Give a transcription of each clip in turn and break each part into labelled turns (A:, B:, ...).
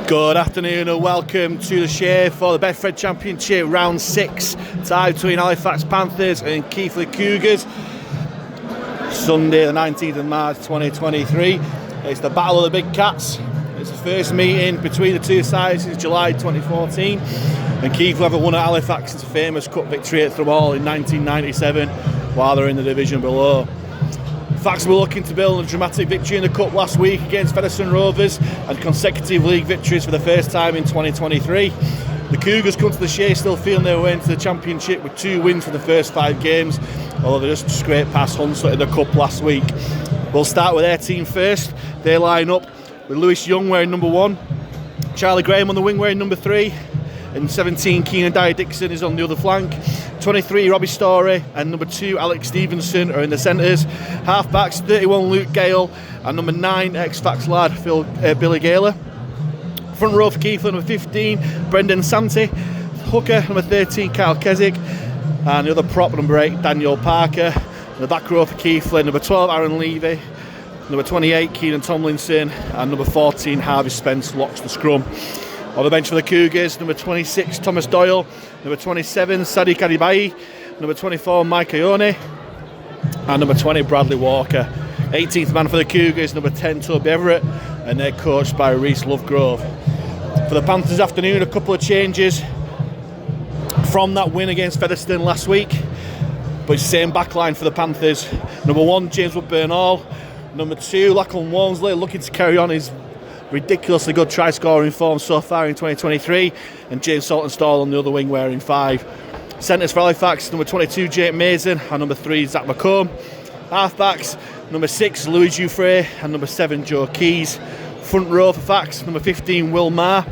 A: Good afternoon and welcome to the Shay for the Betfred Championship Round 6, tie between Halifax Panthers and Keighley Cougars. Sunday the 19th of March 2023. It's the Battle of the Big Cats. It's the first meeting between the two sides since July 2014, and Keighley have won at Halifax's famous cup victory at Thrall in 1997 while they're in the division below. Fax were looking to build a dramatic victory in the Cup last week against Featherstone Rovers and consecutive league victories for the first time in 2023. The Cougars come to the Shay still feeling their way into the Championship with 2 wins for the first 5 games, although they just scraped past Hunslet in the Cup last week. We'll start with their team first. They line up with Lewis Young wearing number 1, Charlie Graham on the wing wearing number 3, and 17 Keenan Dyer-Dixon is on the other flank. 23 Robbie Story and number 2 Alex Stevenson are in the centres. Half-backs 31 Luke Gale and number 9 ex-Fax lad Billy Gaylor. Front row for Keighley number 15 Brendan Santee. Hooker number 13 Kyle Keswick, and the other prop number 8 Daniel Parker. And the back row for Keighley number 12 Aaron Levy, number 28 Keenan Tomlinson, and number 14 Harvey Spence locks the scrum. On the bench for the Cougars, number 26 Thomas Doyle, number 27 Sadiq Adibayi, number 24 Mike Ione, and number 20 Bradley Walker. 18th man for the Cougars, number 10 Toby Everett, and they're coached by Reece Lovegrove. For the Panthers this afternoon, a couple of changes from that win against Featherstone last week, but it's the same backline for the Panthers. Number 1 James Woodburn-Hall, number 2 Lachlan Walmsley looking to carry on his ridiculously good try-scoring form so far in 2023, and James Saltonstall on the other wing wearing 5. Centres for Halifax, number 22 Jake Mason and number 3 Zach McComb. Half-backs, number 6 Louis Jouffre and number 7 Joe Keys. Front row for Fax, number 15 Will Maher,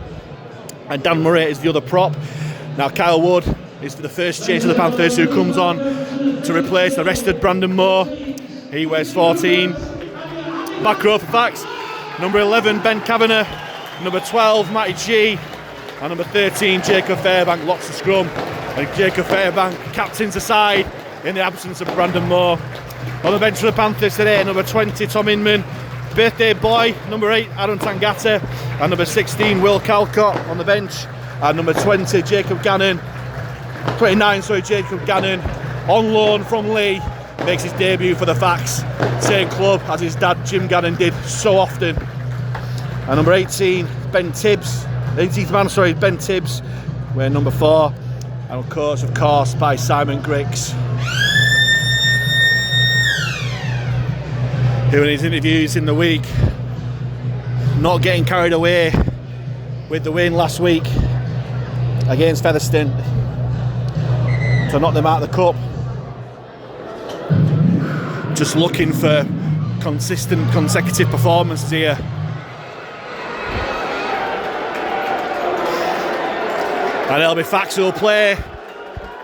A: and Dan Murray is the other prop. Now Kyle Wood is for the first change of the Panthers, who comes on to replace the rested Brandon Moore. He wears 14. Back row for Fax, number 11 Ben Kavanagh, number 12 Matty G, and number 13 Jacob Fairbank locks the scrum, and Jacob Fairbank captains the side in the absence of Brandon Moore. On the bench for the Panthers today, number 20 Tom Inman, birthday boy number 8 Aaron Tangata, and number 16 Will Calcott on the bench, and number 29 Jacob Gannon on loan from Lee, makes his debut for the Fax, same club as his dad Jim Gannon did so often. And number 18 Ben Tibbs, 18th man Ben Tibbs, wearing number 4, and coached of course by Simon Griggs, who in his interviews in the week, not getting carried away with the win last week against Featherstone to knock them out of the cup, just looking for consistent consecutive performances here. And it'll be Fax who'll play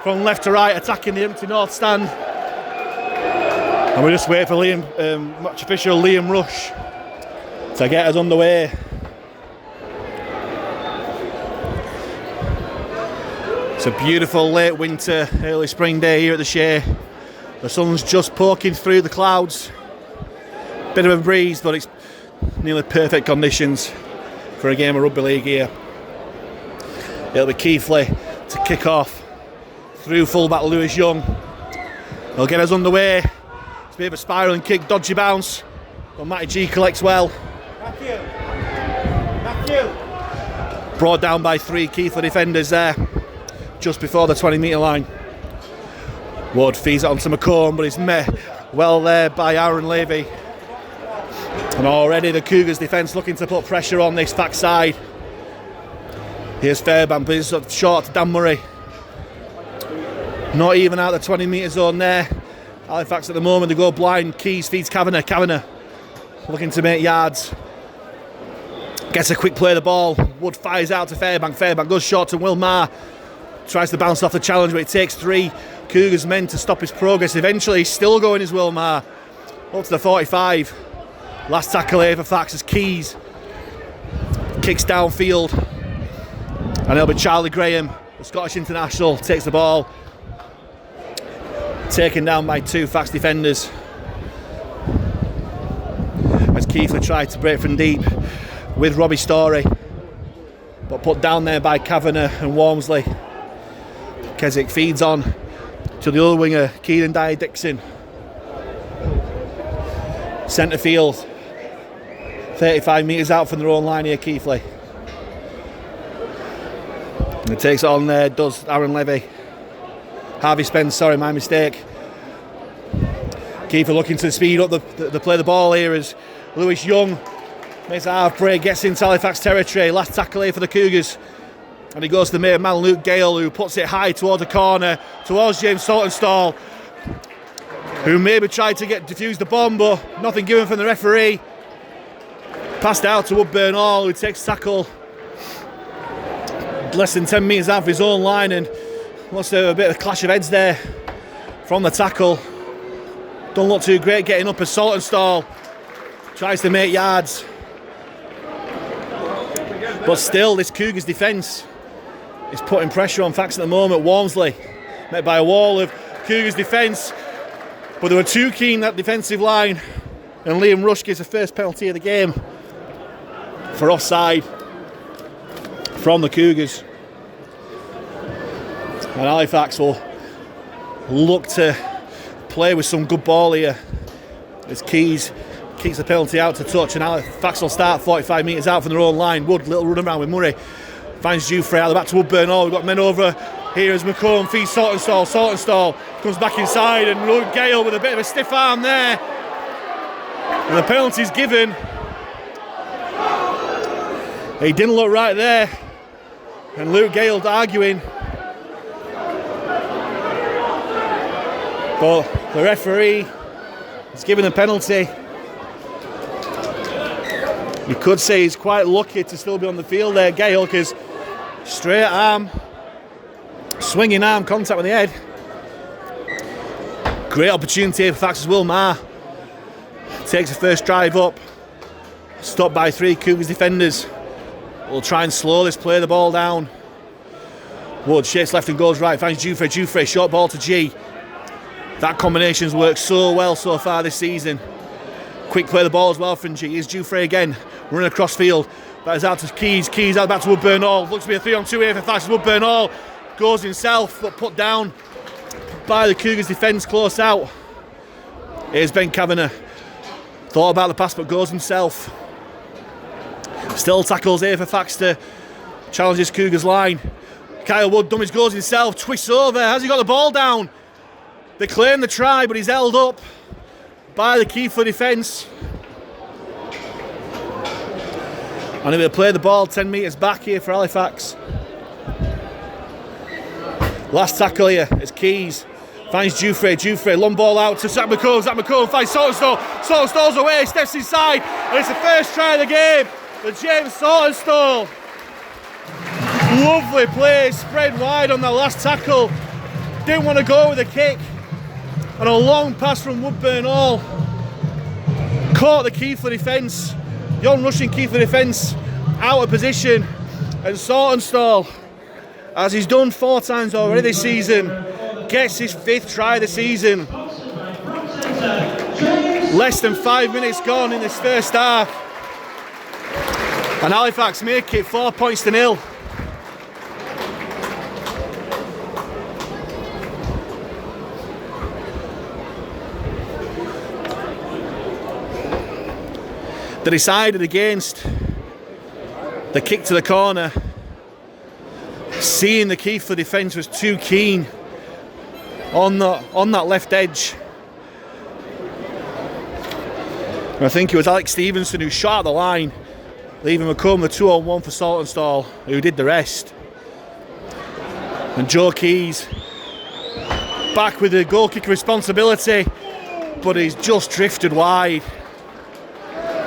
A: from left to right, attacking the empty north stand. And we just wait for match official Liam Rush to get us underway. It's a beautiful late winter, early spring day here at the Shay. The sun's just poking through the clouds. Bit of a breeze, but it's nearly perfect conditions for a game of rugby league here. It'll be Keighley to kick off through fullback Lewis Young. He'll get us underway. It's a bit of a spiralling kick, dodgy bounce, but Matty G collects well. Matthew. Brought down by 3 Keighley defenders there, just before the 20-metre line. Wood feeds it onto McComb, but he's met well there by Aaron Levy. And already the Cougars defence looking to put pressure on this back side. Here's Fairbank, but he's short to Dan Murray. Not even out the 20-metre zone there. Halifax at the moment, they go blind. Keys feeds Kavanagh looking to make yards. Gets a quick play of the ball. Wood fires out to Fairbank. Fairbank goes short to Will Maher. Tries to bounce off the challenge, but it takes 3 Cougars men to stop his progress. Eventually he's still going as Will Maher up to the 45. Last tackle here for Fax as Keys kicks downfield, and it'll be Charlie Graham, the Scottish international, takes the ball, taken down by 2 Fax defenders as Keighley tried to break from deep with Robbie Story. but put down there by Kavanagh and Walmsley. Keswick feeds on to the other winger, Keenan Dyer-Dixon. Centre field, 35 metres out from their own line here, Keighley. And it takes it on there, does Aaron Levy. Harvey Spence, sorry, my mistake. Keighley looking to speed up the play the ball here as Lewis Young makes a half break, gets into Halifax territory. Last tackle here for the Cougars. And he goes to the mate man, Luke Gale, who puts it high towards the corner, towards James Saltonstall, who maybe tried to defuse the bomb, but nothing given from the referee. Passed out to Woodburn Hall, who takes tackle less than 10 metres out of his own line, and wants to have a bit of a clash of heads there from the tackle. Don't look too great getting up as Saltonstall tries to make yards. But still, this Cougars defence is putting pressure on Fax at the moment. Walmsley met by a wall of Cougars defence, but they were too keen, that defensive line, and Liam Rush gets the first penalty of the game for offside from the Cougars. And Halifax will look to play with some good ball here as Keys keeps the penalty out to touch, and Halifax will start 45 metres out from their own line. Wood, little run around with Murray, finds Dufresne out the back to Woodburn Hall. We've got men over here as McComb feeds Saltonstall. Saltonstall comes back inside, and Luke Gale with a bit of a stiff arm there. And the penalty's given. He didn't look right there, and Luke Gale arguing. But the referee has given a penalty. You could say he's quite lucky to still be on the field there, Gale, because straight arm, swinging arm contact with the head. Great opportunity here for Fax's Will Maher. Takes the first drive up, stopped by 3 Cougars defenders. Will try and slow this, play the ball down. Wood shakes left and goes right, finds Dufresne. Dufresne, short ball to G. That combination's worked so well so far this season. Quick play the ball as well from G. Here's Dufresne again, running across field. That is out to Keys. Keys out back to Woodburn Hall. Looks to be a 3-on-2 here for Fax. Woodburn Hall goes himself, but put down by the Cougars defence close out. Here's Ben Kavanagh. Thought about the pass, but goes himself. Still tackles here for Fax to challenge this Cougars line. Kyle Wood dummies, goes himself, twists over. Has he got the ball down? They claim the try, but he's held up by the Keighley defence. And he'll play the ball 10 metres back here for Halifax. Last tackle here is Keys. Finds Dufresne, long ball out to Zach McComb. Zach McComb finds Saltonstall. Saltonstall's away, steps inside, and it's the first try of the game for James Saltonstall. Lovely play, spread wide on the last tackle. Didn't want to go with a kick. And a long pass from Woodburn Hall. Caught the Keighley defence. Young rushing Keighley defence out of position. And Saltonstall, as he's done 4 times already this season, gets his 5th try of the season. Less than 5 minutes gone in this first half. And Halifax make it 4 points to 0. They decided against the kick to the corner, seeing the Keighley defence was too keen on that left edge. And I think it was Alex Stevenson who shot at the line, leaving McComb the 2-on-1 for Saltonstall, who did the rest. And Joe Keys back with the goal kick responsibility, but he's just drifted wide.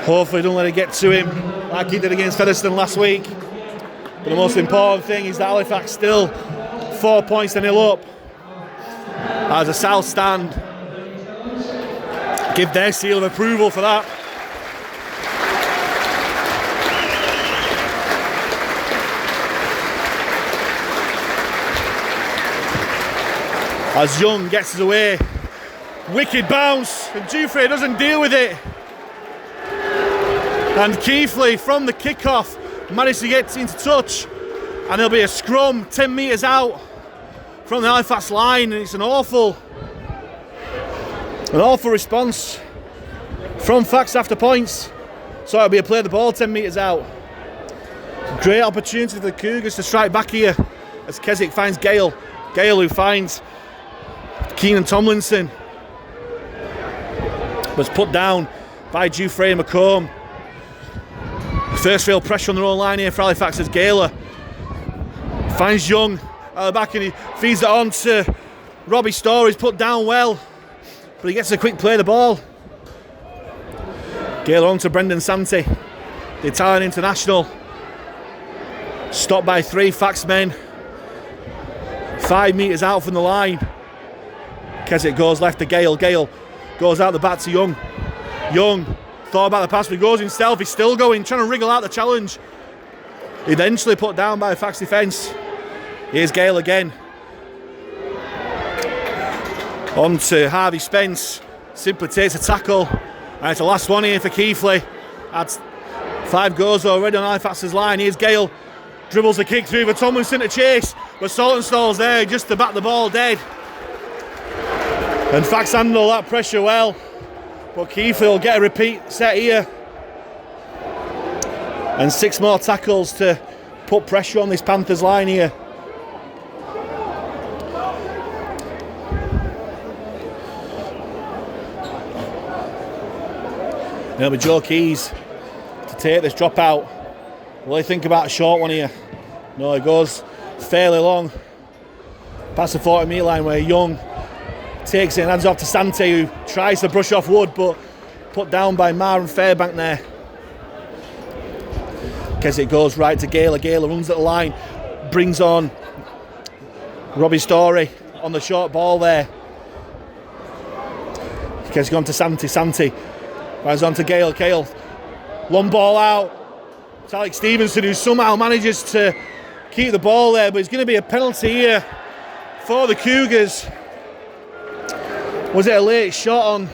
A: Hopefully don't let it get to him like he did against Featherstone last week. But the most important thing is that Halifax still 4 points to 0 up. As the South stand give their seal of approval for that. As Young gets his away, wicked bounce, and Dufresne doesn't deal with it. And Keighley from the kickoff managed to get into touch, and there'll be a scrum 10 metres out from the Halifax line, and it's an awful response from Fax after points. So it'll be a play the ball 10 metres out. Great opportunity for the Cougars to strike back here as Keswick finds Gale. Gale, who finds Keenan Tomlinson, was put down by Dufresne and McComb. First field pressure on their own line here for Halifax as Gale finds Young at the back and he feeds it on to Robbie Storr. He's put down well, but he gets a quick play the ball. Gale on to Brendan Santee, the Italian international. Stopped by 3 Fax men. 5 metres out from the line. Keswick goes left to Gale. Gale goes out the back to Young. Young thought about the pass, but he goes himself. He's still going, trying to wriggle out the challenge. Eventually put down by a Fax defence. Here's Gale again. On to Harvey Spence. Simply takes a tackle. And it's the last one here for Keighley. Had 5 goals already on Halifax's line. Here's Gale. Dribbles the kick through for Tomlinson to chase. But Saltonstall's there just to back the ball dead. And Fax handle that pressure well. But Keighley will get a repeat set here. And 6 more tackles to put pressure on this Panthers line here. It'll be Joe Keys to take this drop out. Will he think about a short one here? No, he goes fairly long. Past the 40 metre line where Young takes it and hands off to Santee, who tries to brush off Wood, but put down by Marvin Fairbank there. Keswick goes right to Gale. Gale runs at the line, brings on Robbie Storey on the short ball there. Keswick on to Santee. Santee runs on to Gale. Gale, one ball out. It's Alex Stevenson who somehow manages to keep the ball there, but it's going to be a penalty here for the Cougars. Was it a late shot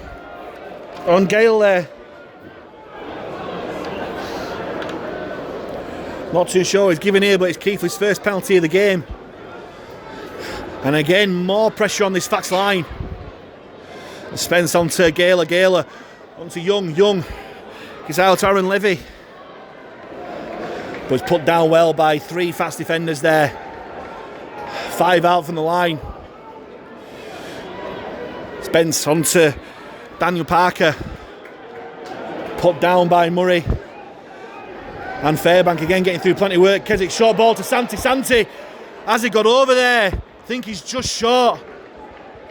A: on Gale there? Not too sure he's given here, but it's Keighley's first penalty of the game. And again, more pressure on this Fax line. Spence onto Gale. Gale onto Young. Young gets out to Aaron Levy. But it's put down well by 3 Fax defenders there. 5 out from the line. Spence onto Daniel Parker. Put down by Murray. And Fairbank again getting through plenty of work. Keswick short ball to Santee. Santee, as he got over there, I think he's just short.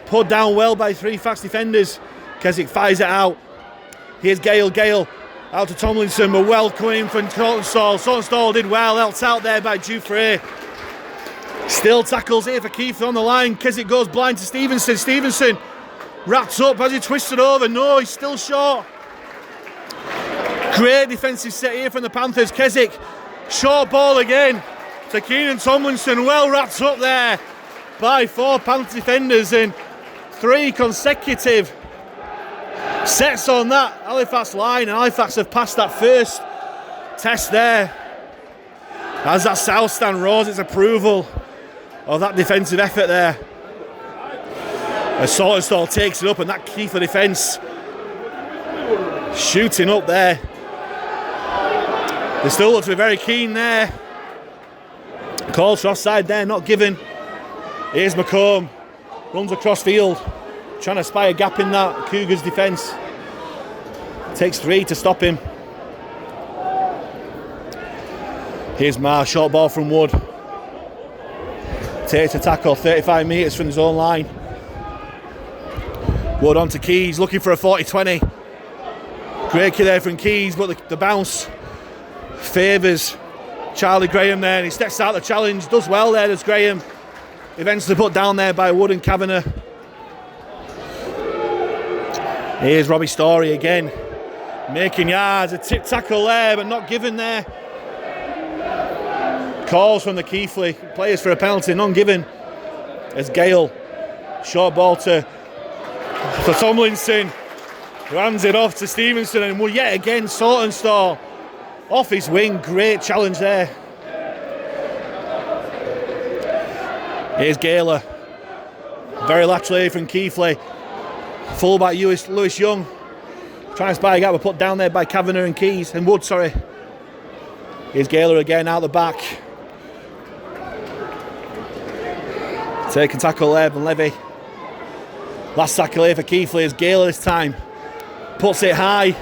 A: Put down well by 3 Fax defenders. Keswick fires it out. Here's Gale. Gale out to Tomlinson, but well coming from Saltonstall. Saltonstall did well, helped out there by Dufresne. Still tackles here for Keith on the line. Keswick goes blind to Stevenson. Stevenson wrapped up as he twisted over. No, he's still short. Great defensive set here from the Panthers. Keswick, short ball again to Keenan Tomlinson. Well wrapped up there by 4 Panthers defenders in 3 consecutive sets on that Halifax line. And Halifax have passed that first test there. As that South Stand roars its approval of that defensive effort there. As Saltonstall takes it up, and that Keighley defence shooting up there. They still look to be very keen there. Calls for offside there, not given. Here's McComb, runs across field, trying to spy a gap in that Cougars defence. Takes 3 to stop him. Here's Marr, short ball from Wood. Takes a tackle 35 metres from his own line. Wood on to Keys, looking for a 40-20. Great kick there from Keys, but the bounce favours Charlie Graham there, and he steps out the challenge, does well there, does Graham. Eventually put down there by Wood and Kavanagh. Here's Robbie Storey again, making yards, a tip tackle there, but not given there. Calls from the Keighley players for a penalty, none given. As Gale, short ball to Tomlinson, who hands it off to Stevenson, and yet again Saltonstall off his wing. Great challenge there. Here's Gaylor. Very laterally from Keighley. Fullback Lewis Young. Trying to spy a gap, but put down there by Kavanagh and Keys. And Wood, sorry. Here's Gaylor again out the back. Taking tackle there from Levy. Last tackle here for Keighley is Gaylor this time. Puts it high,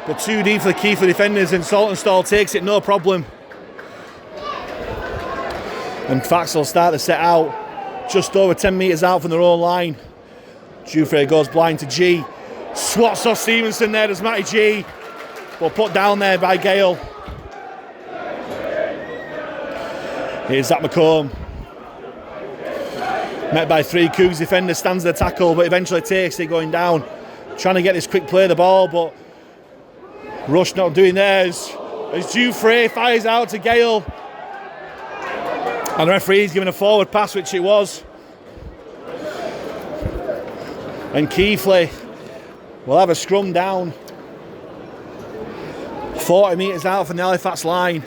A: but too deep for the Keighley defenders, and Saltonstall takes it no problem. And Fax will start the set out just over 10 metres out from their own line. Jufrey goes blind to G. Swats off Stevenson there, does Matty G. But put down there by Gale. Here's Zach McComb. Met by 3 Cougs defenders, stands the tackle, but eventually takes it going down. Trying to get this quick play of the ball, but Rush not doing theirs. As Jufrey fires out to Gale. And the referee's giving a forward pass, which it was. And Keighley will have a scrum down 40 metres out from the Halifax line.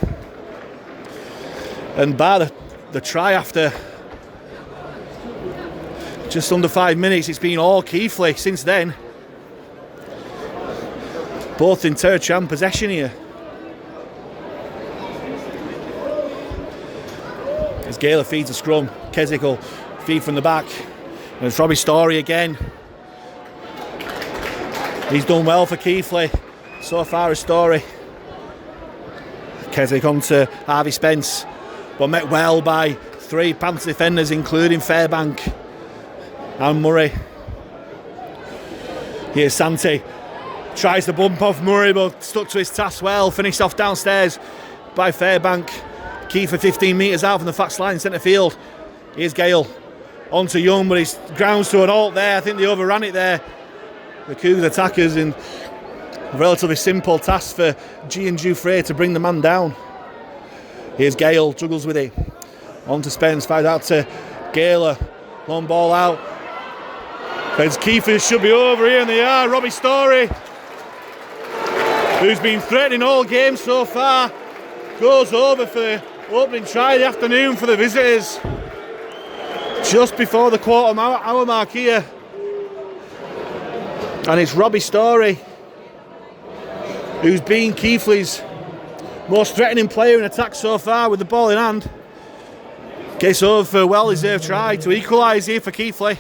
A: And by the try after just under 5 minutes, it's been all Keighley since then. Both in territory and possession here. As Gaylor feeds a scrum, Keswick will feed from the back. And it's Robbie Story again. He's done well for Keighley so far, a Story. Keswick on to Harvey Spence, but met well by 3 Panthers defenders, including Fairbank and Murray. Here's Santi. Tries to bump off Murray, but stuck to his task well. Finished off downstairs by Fairbank. Key for 15 metres out from the Fax line, centre field. Here's Gale. On to Young, but he's grounds to an halt there. I think they overran it there. The Cougars attackers, in a relatively simple task for G and Jufrey to bring the man down. Here's Gale, juggles with it. On to Spence, fired out to Gaylor. Long ball out. Ben's Keepers should be over here, and they are. Robbie Story, who's been threatening all game so far, goes over for the opening try of the afternoon for the visitors. Just before the quarter hour mark here. And it's Robbie Story, who's been Keighley's most threatening player in attack so far with the ball in hand. Gets over for a well-deserved try to equalise here for Keighley.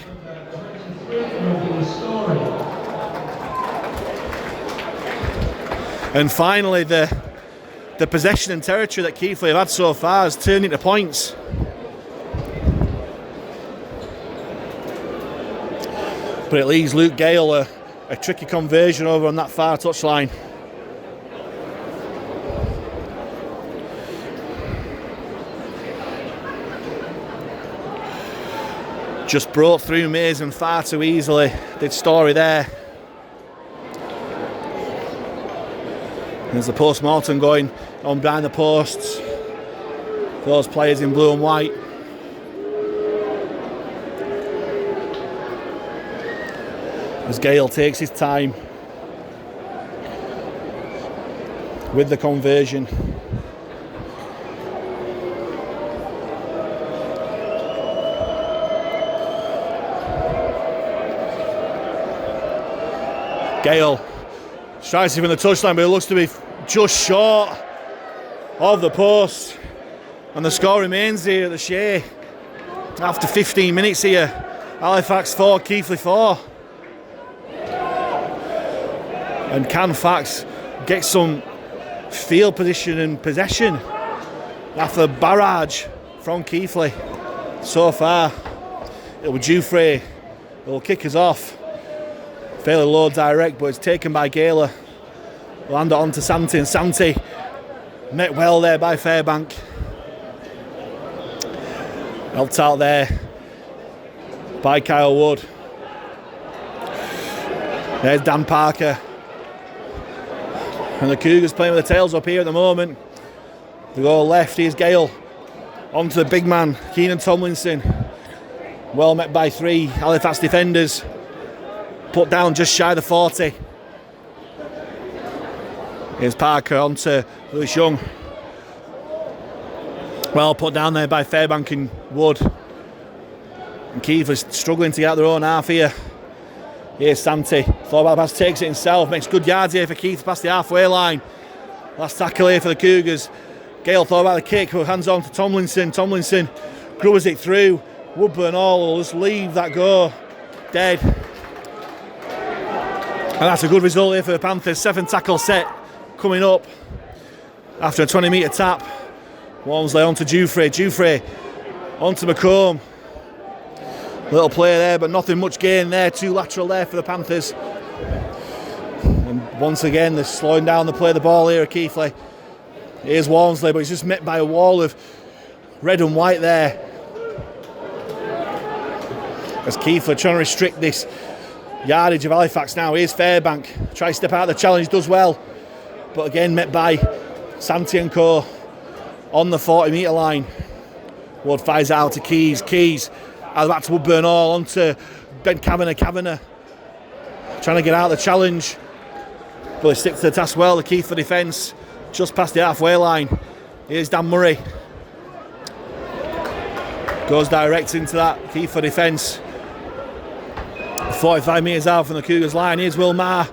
A: And finally, the possession and territory that Keighley have had so far has turned into points. But it leaves Luke Gale a tricky conversion over on that far touchline. Just broke through Mason far too easily. Did Story there. There's the post-mortem going on behind the posts. Those players in blue and white. As Gale takes his time with the conversion. Gale tries it from the touchline, but it looks to be just short of the post. And the score remains here at the Shay. After 15 minutes here, Halifax 4, Keighley 4. And can Fax get some field position and possession after the barrage from Keighley so far? It'll be Jufrey. It'll kick us off. Fairly low direct, but it's taken by Gaylor. We'll hand it on to Santi, and Santi met well there by Fairbank. Helped out there by Kyle Wood. There's Dan Parker. And the Cougars playing with the tails up here at the moment. They go left, here's Gale. On to the big man, Keenan Tomlinson. Well met by 3 Halifax defenders. Put down just shy of the 40. Here's Parker onto Lewis Young. Well put down there by Fairbank and Wood. And Keighley's struggling to get out their own half here. Here's Santi. Forward pass, takes it himself. Makes good yards here for Keith past the halfway line. Last tackle here for the Cougars. Gale thought about the kick, but hands on to Tomlinson. Tomlinson grubbers it through. Woodburn all will just leave that go dead. And that's a good result here for the Panthers. 7 tackle set coming up after a 20-metre tap. Walmsley onto Dufresne. Dufresne onto McComb. Little play there, but nothing much gain there. 2 lateral there for the Panthers. And once again, they're slowing down the play of the ball here at Keighley. Here's Walmsley, but he's just met by a wall of red and white there. As Keighley trying to restrict this yardage of Halifax now. Here's Fairbank. Tries to step out of the challenge, does well. But again, met by Santi and Co. on the 40-metre line. Wood fires out to Keys. Keys out back to Woodburn all onto Ben Kavanagh. Kavanagh trying to get out of the challenge. But he sticks to the task well. The key for defence just past the halfway line. Here's Dan Murray. Goes direct into that. Key for defence. 45 metres out from the Cougars line. Here's Will Maher.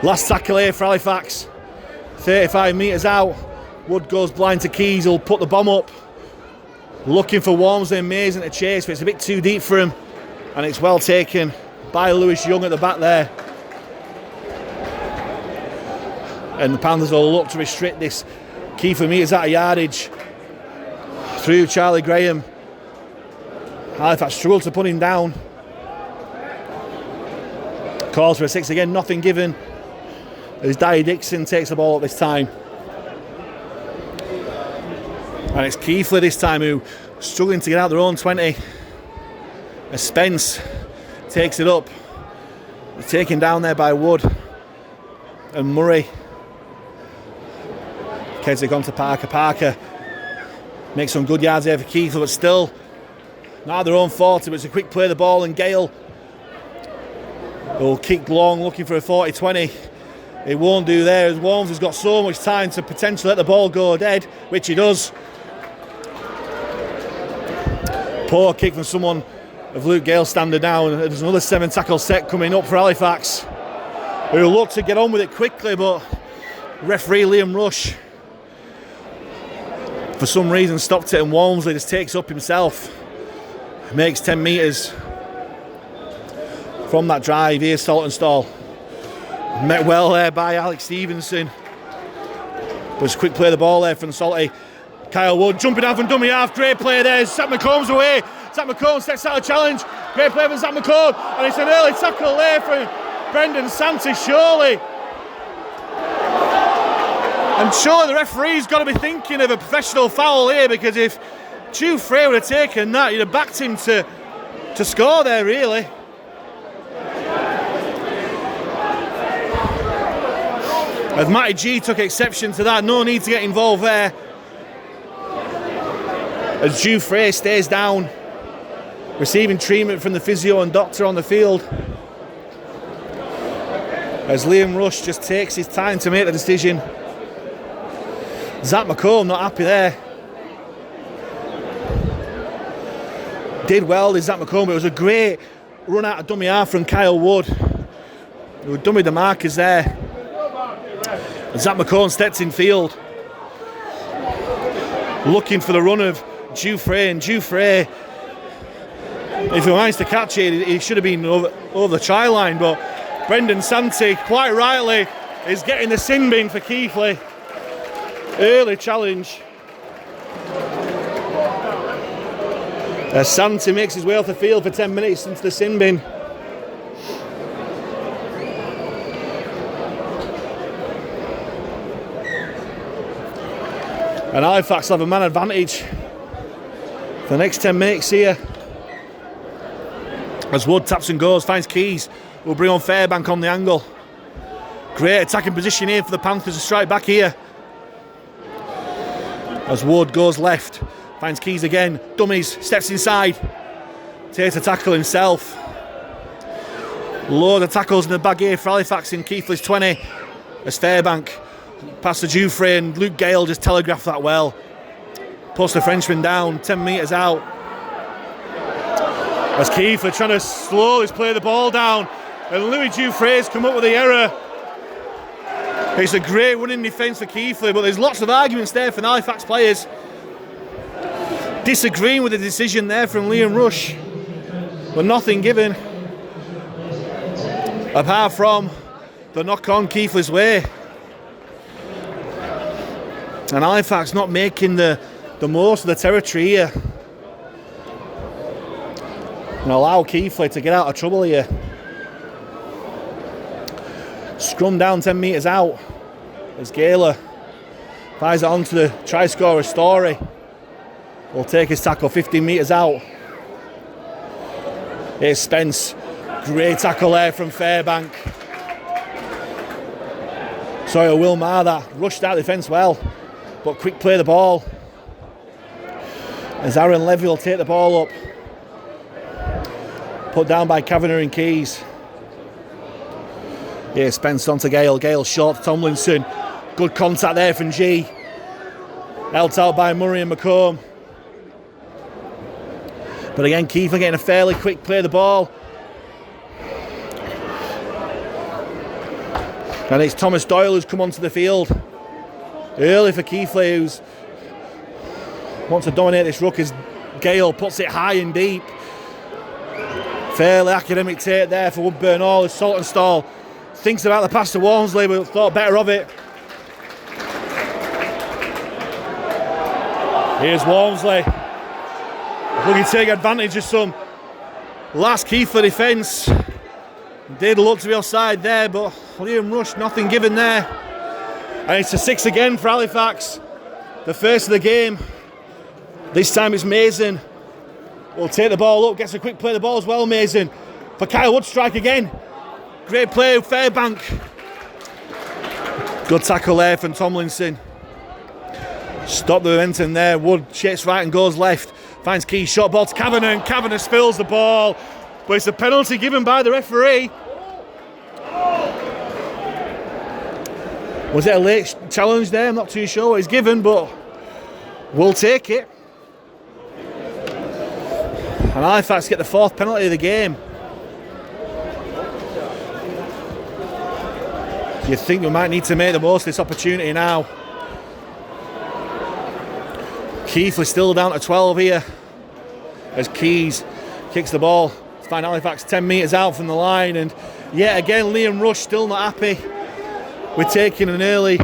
A: Last tackle here for Halifax. 35 metres out. Wood goes blind to Keys. He'll put the bomb up. Looking for Walmsley and Mason to chase, but it's a bit too deep for him. And it's well taken by Lewis Young at the back there. And the Panthers will look to restrict this. Key for metres out of yardage. Through Charlie Graham. Halifax struggled to put him down. Calls for a 6 again, nothing given. As Dye Dixon takes the ball up this time. And it's Keighley this time who struggling to get out their own 20. As Spence takes it up. Taken down there by Wood and Murray. Keswick onto Parker. Parker makes some good yards there for Keighley, but still not their own 40, but it's a quick play of the ball, and Gale will kick long, looking for a 40-20. It won't do there, as Walms has got so much time to potentially let the ball go dead, which he does. Poor kick from someone of Luke Gale's standard now, and there's another 7 tackle set coming up for Halifax, who look to get on with it quickly, but referee Liam Rush for some reason stopped it, and Walmsley just takes up himself. Makes 10 metres from that drive. Here's Saltonstall. Met well there by Alex Stevenson. But it's a quick play of the ball there from Salty. Kyle Wood jumping out from dummy half. Great play there. Zach McComb's away. Zach McComb sets out a challenge. Great play from Zach McComb. And it's an early tackle there from Brendan Santi, surely. And surely the referee's got to be thinking of a professional foul here, because if Dufresne would have taken that, you'd have backed him to score there, really. As Matty G took exception to that, no need to get involved there. As Dufresne stays down, receiving treatment from the physio and doctor on the field. As Liam Rush just takes his time to make the decision. Zach McComb not happy there. Did well, did Zach McComb, but it was a great run out of dummy half from Kyle Wood, who dummied the markers there. And Zach McComb stepped in field, looking for the run of Dufresne. And Dufresne, if he managed to catch it, he should have been over the try line, but Brendan Santi, quite rightly, is getting the sin bin for Keighley. Early challenge. As Santi makes his way off the field for 10 minutes into the sin bin. And Halifax have a man advantage for the next 10 minutes here. As Wood taps and goes, finds Keys, who will bring on Fairbank on the angle. Great attacking position here for the Panthers to strike back here. As Wood goes left, finds Keys again, dummies, steps inside, takes a tackle himself. Load of tackles in the bag here for Halifax in Keighley's 20. as Fairbank past the Dufresne, and Luke Gale just telegraphed that well. Puts the Frenchman down, 10 metres out. As Keighley trying to slowly play the ball down, and Louis Dufresne's come up with the error. It's a great winning defence for Keighley, but there's lots of arguments there from the Halifax players disagreeing with the decision there from Liam Rush, but nothing given apart from the knock on Keighley's way. And Halifax not making the most of the territory here and allow Keighley to get out of trouble here. Scrum down 10 metres out as Gaylor fires it onto the try scorer Story. Will take his tackle 15 metres out. Here's Spence. Great tackle there from Fairbank. Sorry, Wilmar that rushed out the defence well, but quick play the ball. As Aaron Levy will take the ball up. Put down by Kavanagh and Keys. Yeah, Spence onto Gale. Gale short to Tomlinson. Good contact there from G. Helped out by Murray and McComb. But again, Keighley getting a fairly quick play of the ball. And it's Thomas Doyle who's come onto the field early for Keighley, who's wants to dominate this ruck as Gale puts it high and deep. Fairly academic take there for Woodburn Hall as Saltonstall thinks about the pass to Walmsley, but thought better of it. Here's Walmsley looking to take advantage of some last Keighley defence. Did look to be offside there, but Liam Rush, nothing given there. And it's a 6 again for Halifax. The first of the game. This time it's Mason. Will take the ball up, gets a quick play of the ball as well, Mason. For Kyle Wood, strike again. Great play, Fairbank. Good tackle there from Tomlinson. Stop the momentum there. Wood shakes right and goes left. Finds Keys, shot ball to Kavanagh, and Kavanagh spills the ball. But it's a penalty given by the referee. Was it a late challenge there? I'm not too sure what he's given, but we'll take it. And Halifax get the 4th penalty of the game. You think we might need to make the most of this opportunity now. Keighley still down to 12 here as Keys kicks the ball to find Halifax 10 metres out from the line, and yet again Liam Rush still not happy with taking an early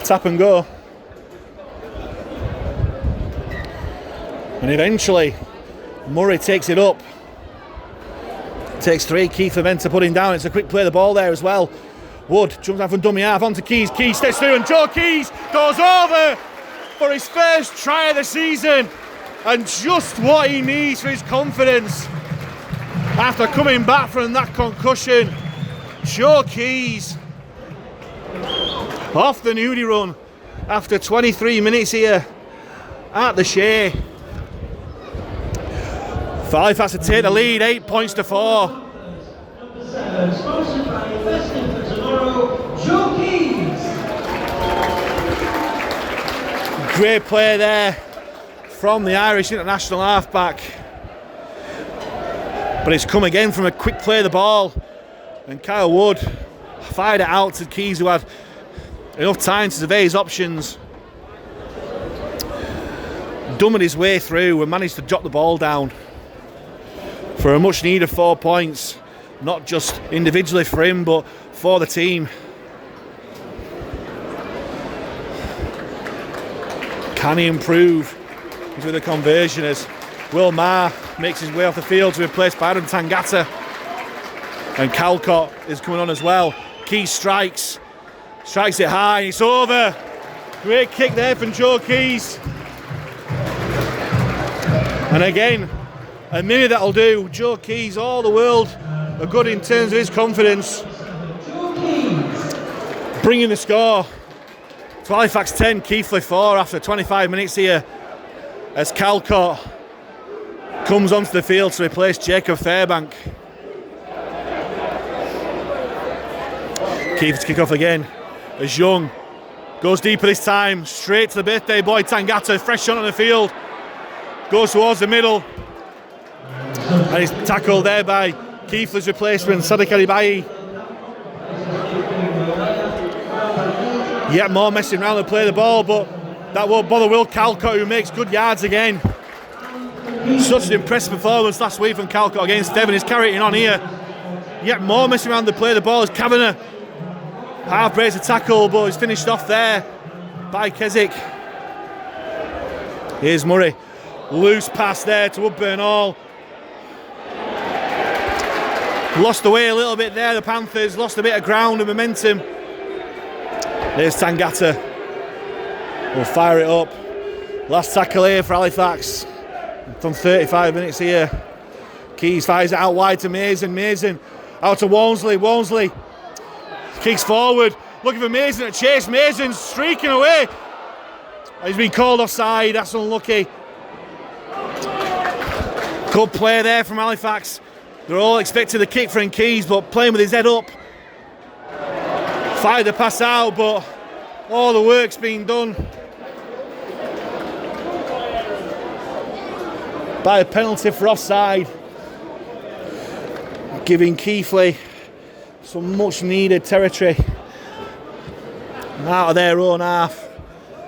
A: tap and go. And eventually Murray takes it up. Takes 3, Keighley then to put him down. It's a quick play of the ball there as well. Wood jumps out from dummy half onto Keys. Keys steps through and Joe Keys goes over for his first try of the season. And just what he needs for his confidence after coming back from that concussion. Joe Keys off the nudie run after 23 minutes here at the Shay. Five has to take the lead, 8 points to 4. Great play there from the Irish international halfback. But it's come again from a quick play of the ball. And Kyle Wood fired it out to Keys, who had enough time to survey his options. Dummied his way through and managed to drop the ball down for a much needed 4 points, not just individually for him but for the team. Can he improve with the conversion as Will Maher makes his way off the field to replace Byron Tangata, and Calcott is coming on as well. Keys strikes it high, and it's over. Great kick there from Joe Keys. And again, a minute that'll do. Joe Keys, all the world are good in terms of his confidence. Bringing the score to Halifax 10, Keighley 4 after 25 minutes here as Calcott comes onto the field to replace Jacob Fairbank. Keeps kick off again as Young goes deeper this time, straight to the birthday boy Tangata, fresh shot on the field, goes towards the middle, and he's tackled there by Keighley's replacement Sadiq Alibayi. Yet more messing around to play the ball, but that won't bother Will Calcott, who makes good yards again. Such an impressive performance last week from Calcott against Devon. He's carrying on here. Yet more messing around to play the ball as Kavanagh half breaks a tackle, but he's finished off there by Keswick. Here's Murray. Loose pass there to Woodburn Hall. Lost away a little bit there, the Panthers. Lost a bit of ground and momentum. There's Tangata. We'll fire it up. Last tackle here for Halifax. Done 35 minutes here. Keys fires it out wide to Mason. Mason out to Walmsley. Walmsley kicks forward. Looking for Mason at chase. Mason streaking away. He's been called offside. That's unlucky. Good play there from Halifax. They're all expecting the kick from Keys, but playing with his head up. Fired the pass out, but all the work's been done by a penalty for offside, giving Keighley some much needed territory out of their own half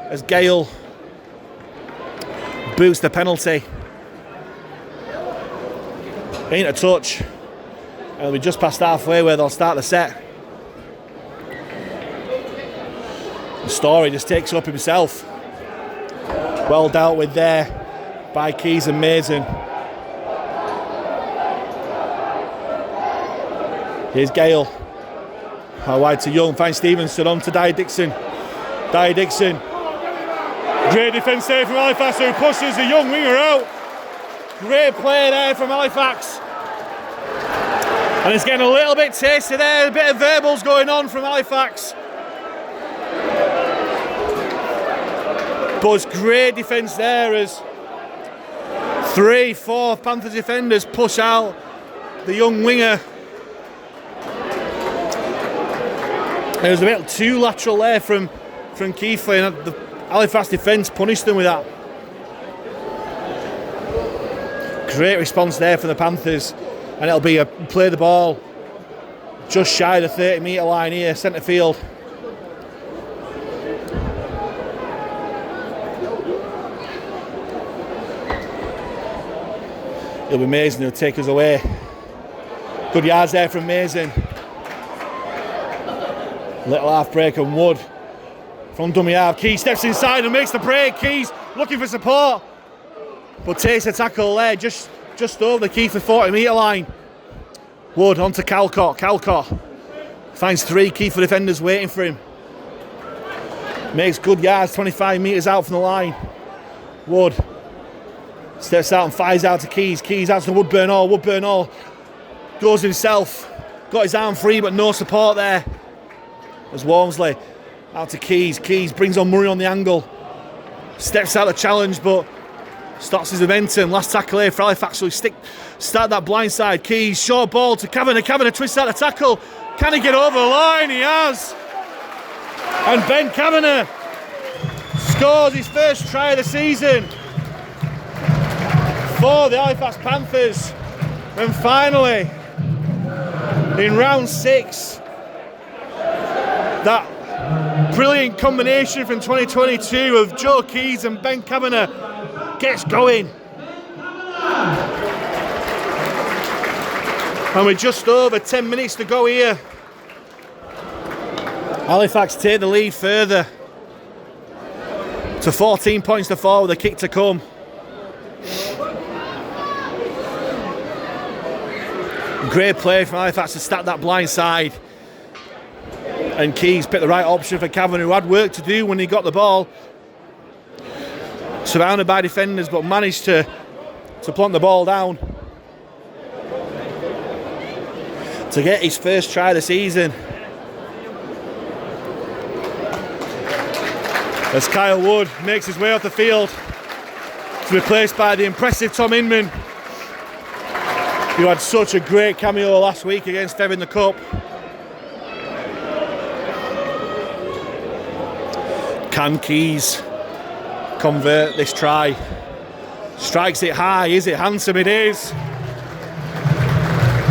A: as Gale boots the penalty. Ain't a touch, and we're just past halfway where they'll start the set. The Story just takes up himself. Well dealt with there by Keys and Mason. Here's Gale. Wide to Young, finds Stevenson on to Dye Dixon. Dye Dixon. Great defence there from Halifax, who pushes the Young winger out. Great play there from Halifax. And it's getting a little bit tasty there, a bit of verbals going on from Halifax. But it's great defence there as 3-4 Panthers defenders push out the Young winger. There was a bit too lateral there from Keighley, and the Halifax defence punished them with that. Great response there from the Panthers, and it'll be a play the ball just shy of the 30 metre line here, centre field. It'll be Mason who'll take us away. Good yards there from Mason. Little half break and Wood from dummy half. Keys steps inside and makes the break. Keys looking for support, but takes a tackle there just over the Keighley 40 metre line. Wood onto Calcott. Calcott finds 3 Keighley defenders waiting for him. Makes good yards, 25 metres out from the line. Wood steps out and fires out to Keys. Keys out to Woodburn Hall. Woodburn Hall goes himself. Got his arm free, but no support there. As Walmsley out to Keys. Keys brings on Murray on the angle. Steps out the challenge, but stops his momentum. Last tackle here for Halifax. So start that blind side. Keys, short ball to Kavanagh. Kavanagh twists out the tackle. Can he get over the line? He has. And Ben Kavanagh scores his first try of the season for the Halifax Panthers. And finally, in round 6, that brilliant combination from 2022 of Joe Keys and Ben Kavanagh gets going. And with just over 10 minutes to go here, Halifax take the lead further to 14 points to 4 with a kick to come. Great play from Halifax to stack that blind side. And Keys picked the right option for Kavanagh, who had work to do when he got the ball. Surrounded by defenders, but managed to plonk the ball down to get his first try of the season. As Kyle Wood makes his way off the field, to be replaced by the impressive Tom Inman, who had such a great cameo last week against Devon in the Cup. Can Keys convert this try? Strikes it high, is it handsome? It is.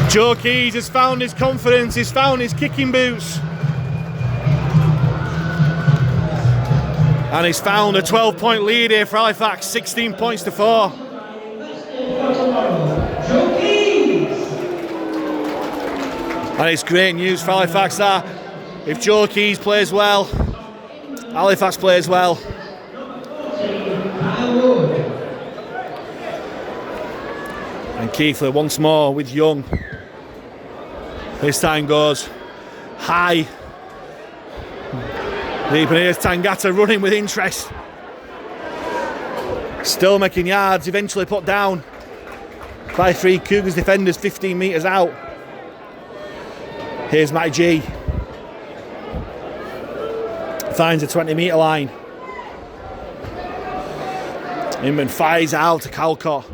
A: Joe Keys has found his confidence, he's found his kicking boots. And he's found a 12-point lead here for Halifax, 16 points to 4. And it's great news for Halifax that if Joe Keys plays well, Halifax plays well. And Keighley once more with Young. This time goes high. Deep in here's Tangata running with interest. Still making yards, eventually put down by 3 Cougars defenders 15 metres out. Here's Matty G. Finds a 20-metre line. Inman fires out to Calcott.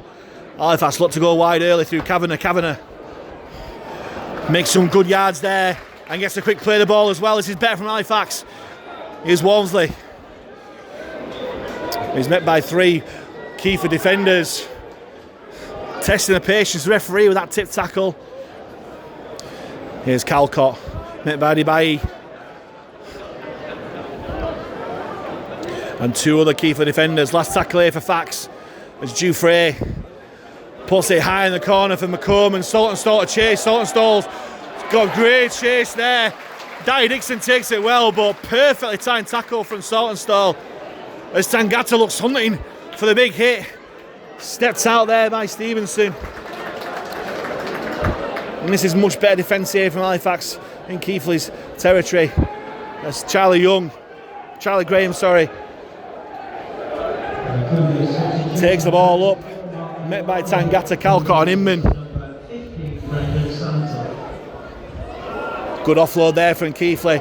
A: Halifax look to go wide early through Kavanagh. Kavanagh makes some good yards there and gets a quick play of the ball as well. This is better from Halifax. Here's Walmsley. He's met by 3 Kiefer defenders. Testing the patience of the referee with that tip tackle. Here's Calcott, met by Dibai. And 2 other Kiefer defenders. Last tackle here for Fax as Dufresne puts it high in the corner for McComb and Saltonstall to chase. Saltonstall's got great chase there. Dai Dixon takes it well, but perfectly timed tackle from Saltonstall as Tangata looks hunting for the big hit. Stepped out there by Stevenson. And this is much better defence here from Halifax in Keighley's territory. That's Charlie Graham, takes the ball up, met by Tangata, Calcott and Inman. Good offload there from Keighley.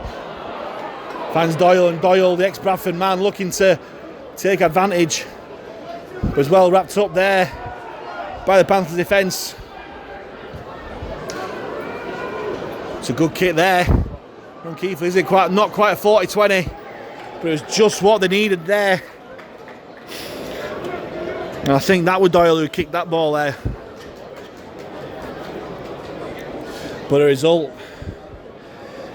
A: Finds Doyle, and Doyle, the ex-Bradford man, looking to take advantage. Was well wrapped up there by the Panthers defence. It's a good kick there from Keighley. Is it not quite a 40-20, but it was just what they needed there. And I think that was Doyle who kicked that ball there. But a result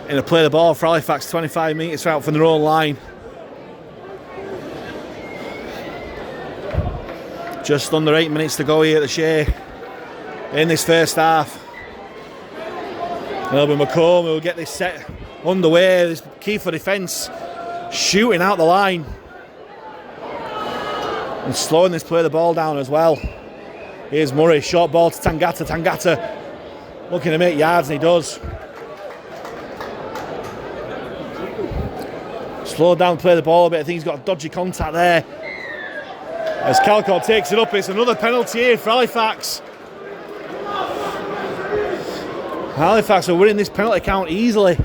A: in a play the ball for Halifax, 25 metres out from their own line. Just under 8 minutes to go here at the Shay in this first half. It'll be McComb who will get this set underway. This Kiefer defence shooting out the line and slowing this play the ball down as well. Here's Murray, short ball to Tangata. Tangata looking to make yards, and he does. Slow down, play the ball a bit. I think he's got a dodgy contact there. As Calcott takes it up, it's another penalty here for Halifax. Halifax are winning this penalty count easily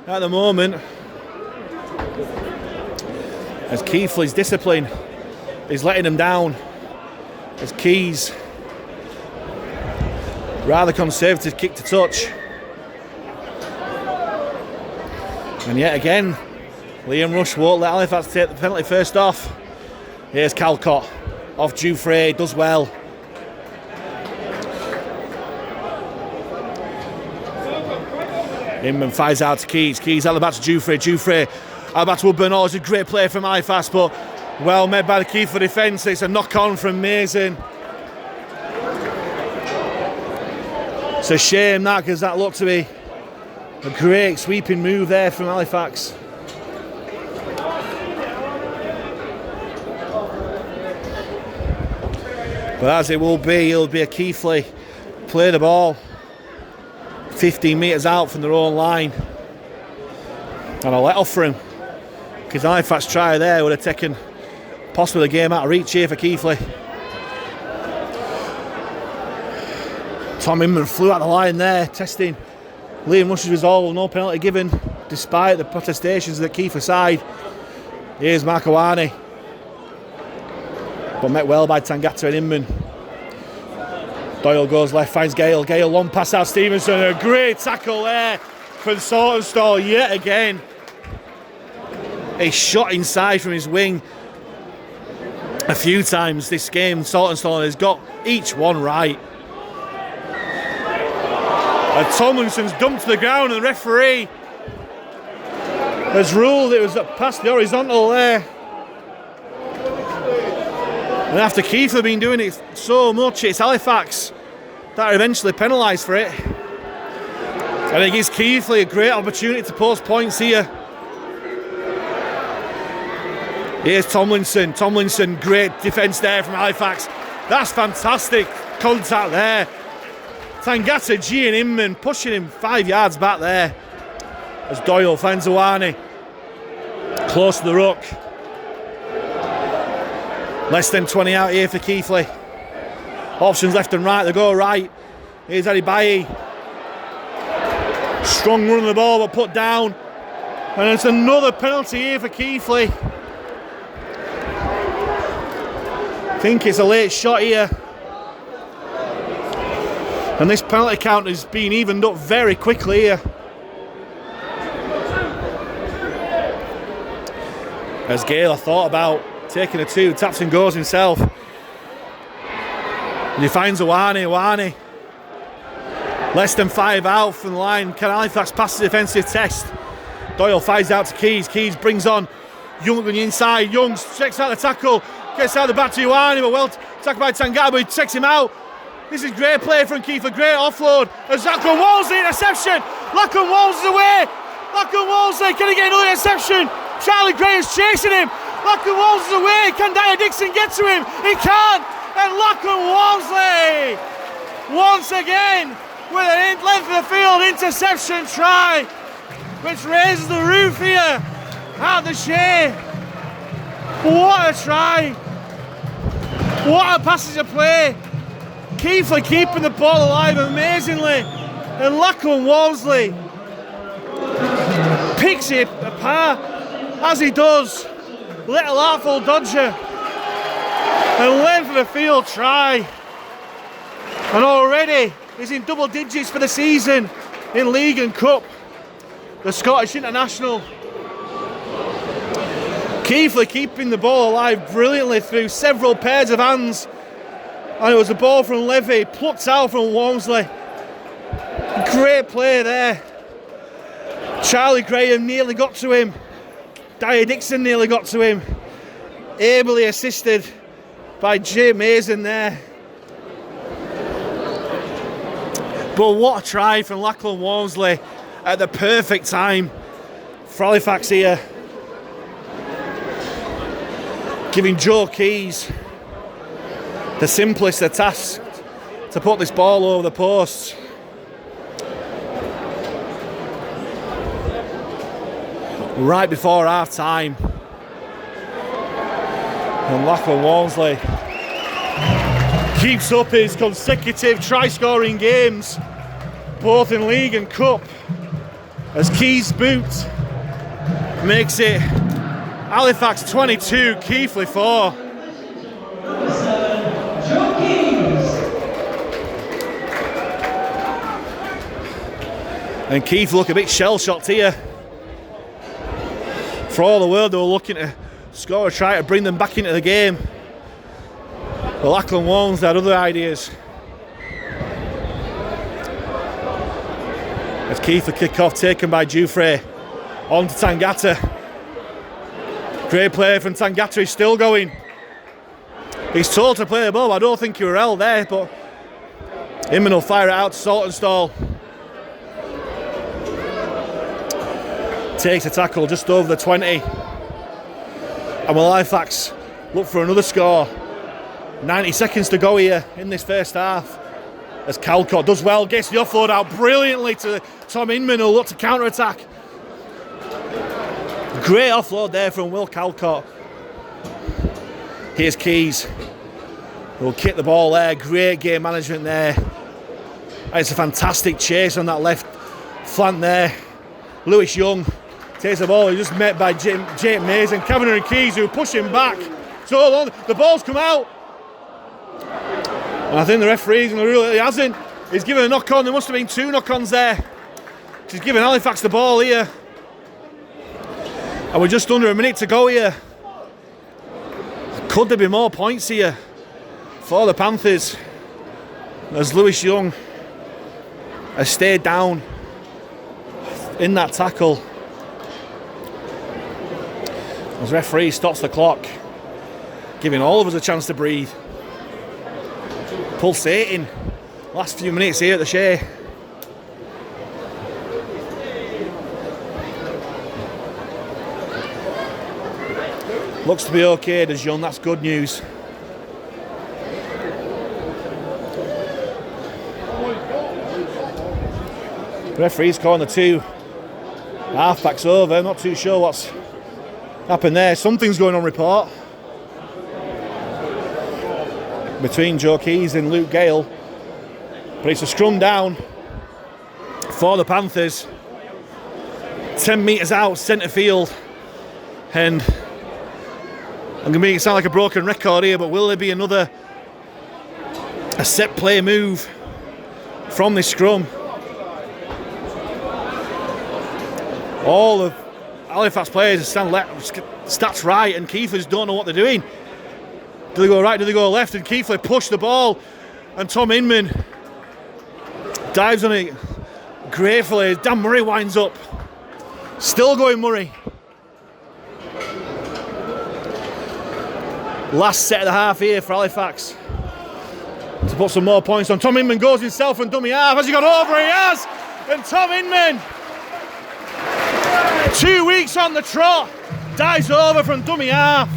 A: at the moment. As Keighley's discipline is letting them down. As Keys, rather conservative kick to touch. And yet again, Liam Rush won't let Halifax take the penalty first off. Here's Calcott, off Dufresne, does well. Inman fires out to Keys. Keys out the back to Dufresne. Dufresne out the back to Woodburn. Oh, it's a great play from Halifax, but well made by the Kiefer defence. It's a knock-on from Mason. It's a shame that, because that looked to be a great sweeping move there from Halifax. But as it will be, it'll be a Keighley play the ball 15 metres out from their own line. And a let off for him, because Halifax try there would have taken possibly the game out of reach here for Keighley. Tom Inman flew out the line there, testing Liam Rush's resolve. No penalty given, despite the protestations of the Keighley side. Here's Markawani, but met well by Tangata and Inman. Doyle goes left, finds Gale. Gale, long pass out Stevenson. A great tackle there from Saltonstall yet again. a shot inside from his wing a few times this game. Saltonstall has got each one right. And Tomlinson's dumped to the ground, and the referee has ruled it was past the horizontal there. And after Keighley been doing it so much, it's Halifax that are eventually penalised for it. And it gives Keighley a great opportunity to post points here. Here's Tomlinson. Tomlinson, great defence there from Halifax. That's fantastic contact there. Tangata, G and Inman pushing him 5 yards back there. As Doyle finds Awani close to the ruck. Less than 20 out here for Keighley. Options left and right, they go right. Here's Adibayi. Strong run of the ball, but put down. And it's another penalty here for Keighley. I think it's a late shot here. And this penalty count has been evened up very quickly here. As Gaylor thought about taking a two, taps and goes himself. And he finds Awani. Less than 5 out from the line. Can Halifax pass the defensive test? Doyle fires out to Keys. Keys brings on Young on the inside. Young checks out the tackle. Gets out the back to Awani, but well tackled by Tangata, but he checks him out. This is great play from Keith, a great offload. As Lachlan Wolseley, interception. Lachlan Wolseley's away. Lachlan Wolseley, can he get another interception? Charlie Gray is chasing him. Lachlan Wolseley's away. Can Dyer Dixon get to him? He can't. And Lachlan Wolseley, once again, with an length of the field interception try, which raises the roof here at the Shay. What a try. What a passage of play. Keighley keeping the ball alive amazingly, and Lachlan Wolseley picks it apart as he does. Little artful dodger, and length of the field try, and already he's in double digits for the season in League and Cup, the Scottish International. Keighley keeping the ball alive brilliantly through several pairs of hands. And it was a ball from Levy, plucked out from Wolseley. Great play there. Charlie Graham nearly got to him. Dyer Dixon nearly got to him. Ably assisted by Jay Mason there. But what a try from Lachlan Wolseley at the perfect time for Halifax here. Giving Joe Keys the simplest of tasks to put this ball over the post. Right before half time. And Lachlan Wolseley keeps up his consecutive try-scoring games, both in League and Cup, as Keys' boot makes it Halifax 22, Keighley 4. And Keith look a bit shell-shocked here. For all the world, they were looking to score a try to bring them back into the game. But Lachlan Wolseley had other ideas. As Keith, the kick-off taken by Dufresne. On to Tangata. Great play from Tangata, he's still going. He's told to play the ball, I don't think he were held there, but Inman will fire it out to Saltonstall. Takes a tackle just over the 20. And will Halifax look for another score? 90 seconds to go here in this first half. As Calcott does well, gets the offload out brilliantly to Tom Inman, who'll look to counter-attack. Great offload there from Will Calcott. Here's Keys. Who'll kick the ball there. Great game management there. And it's a fantastic chase on that left flank there. Lewis Young takes the ball, he just met by Jake Mason. Kavanagh and Keys who push him back. So long, the ball's come out. And I think the referee's going to rule it. He hasn't. He's given a knock on. There must have been 2 knock-ons there. He's given Halifax the ball here. And we're just under a minute to go here. Could there be more points here for the Panthers as Lewis Young has stayed down in that tackle? As referee stops the clock, giving all of us a chance to breathe. Pulsating last few minutes here at the Shay. Looks to be okay, does Young, that's good news. Referee's calling the two halfbacks over, not too sure what's happened there. Something's going on report between Joe Keys and Luke Gale. But it's a scrum down for the Panthers. 10 metres out, centre field. And I'm going to make it sound like a broken record here, but will there be a set play move from this scrum? All of Halifax players stand stats right, and Keighley don't know what they're doing. Do they go right, do they go left? And Keighley push the ball, and Tom Inman dives on it gratefully. Dan Murray winds up. Still going Murray. Last set of the half here for Halifax to put some more points on. Tom Inman goes himself and dummy half. Has he got over? He has! And Tom Inman, 2 weeks on the trot, dives over from dummy half.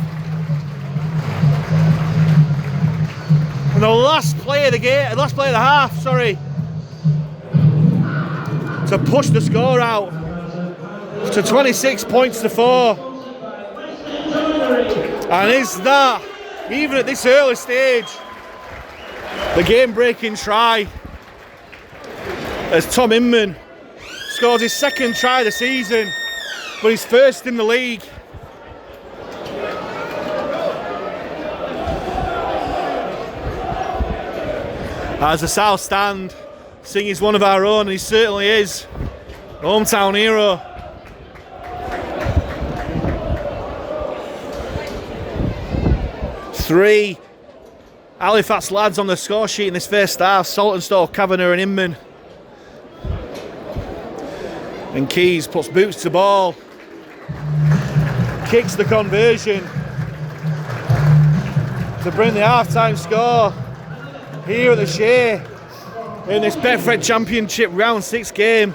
A: And the last play of the game, last play of the half, sorry, to push the score out to 26 points to 4. And is that, even at this early stage, the game-breaking try as Tom Inman scores his second try of the season, but he's first in the league. As the South Stand sing he's one of our own, and he certainly is. Hometown hero. Three Halifax lads on the score sheet in this first half: Saltonstall, Kavanagh and Inman. And Keys puts boots to ball, kicks the conversion to bring the half-time score here at the Shay in this Betfred Championship Round 6 game.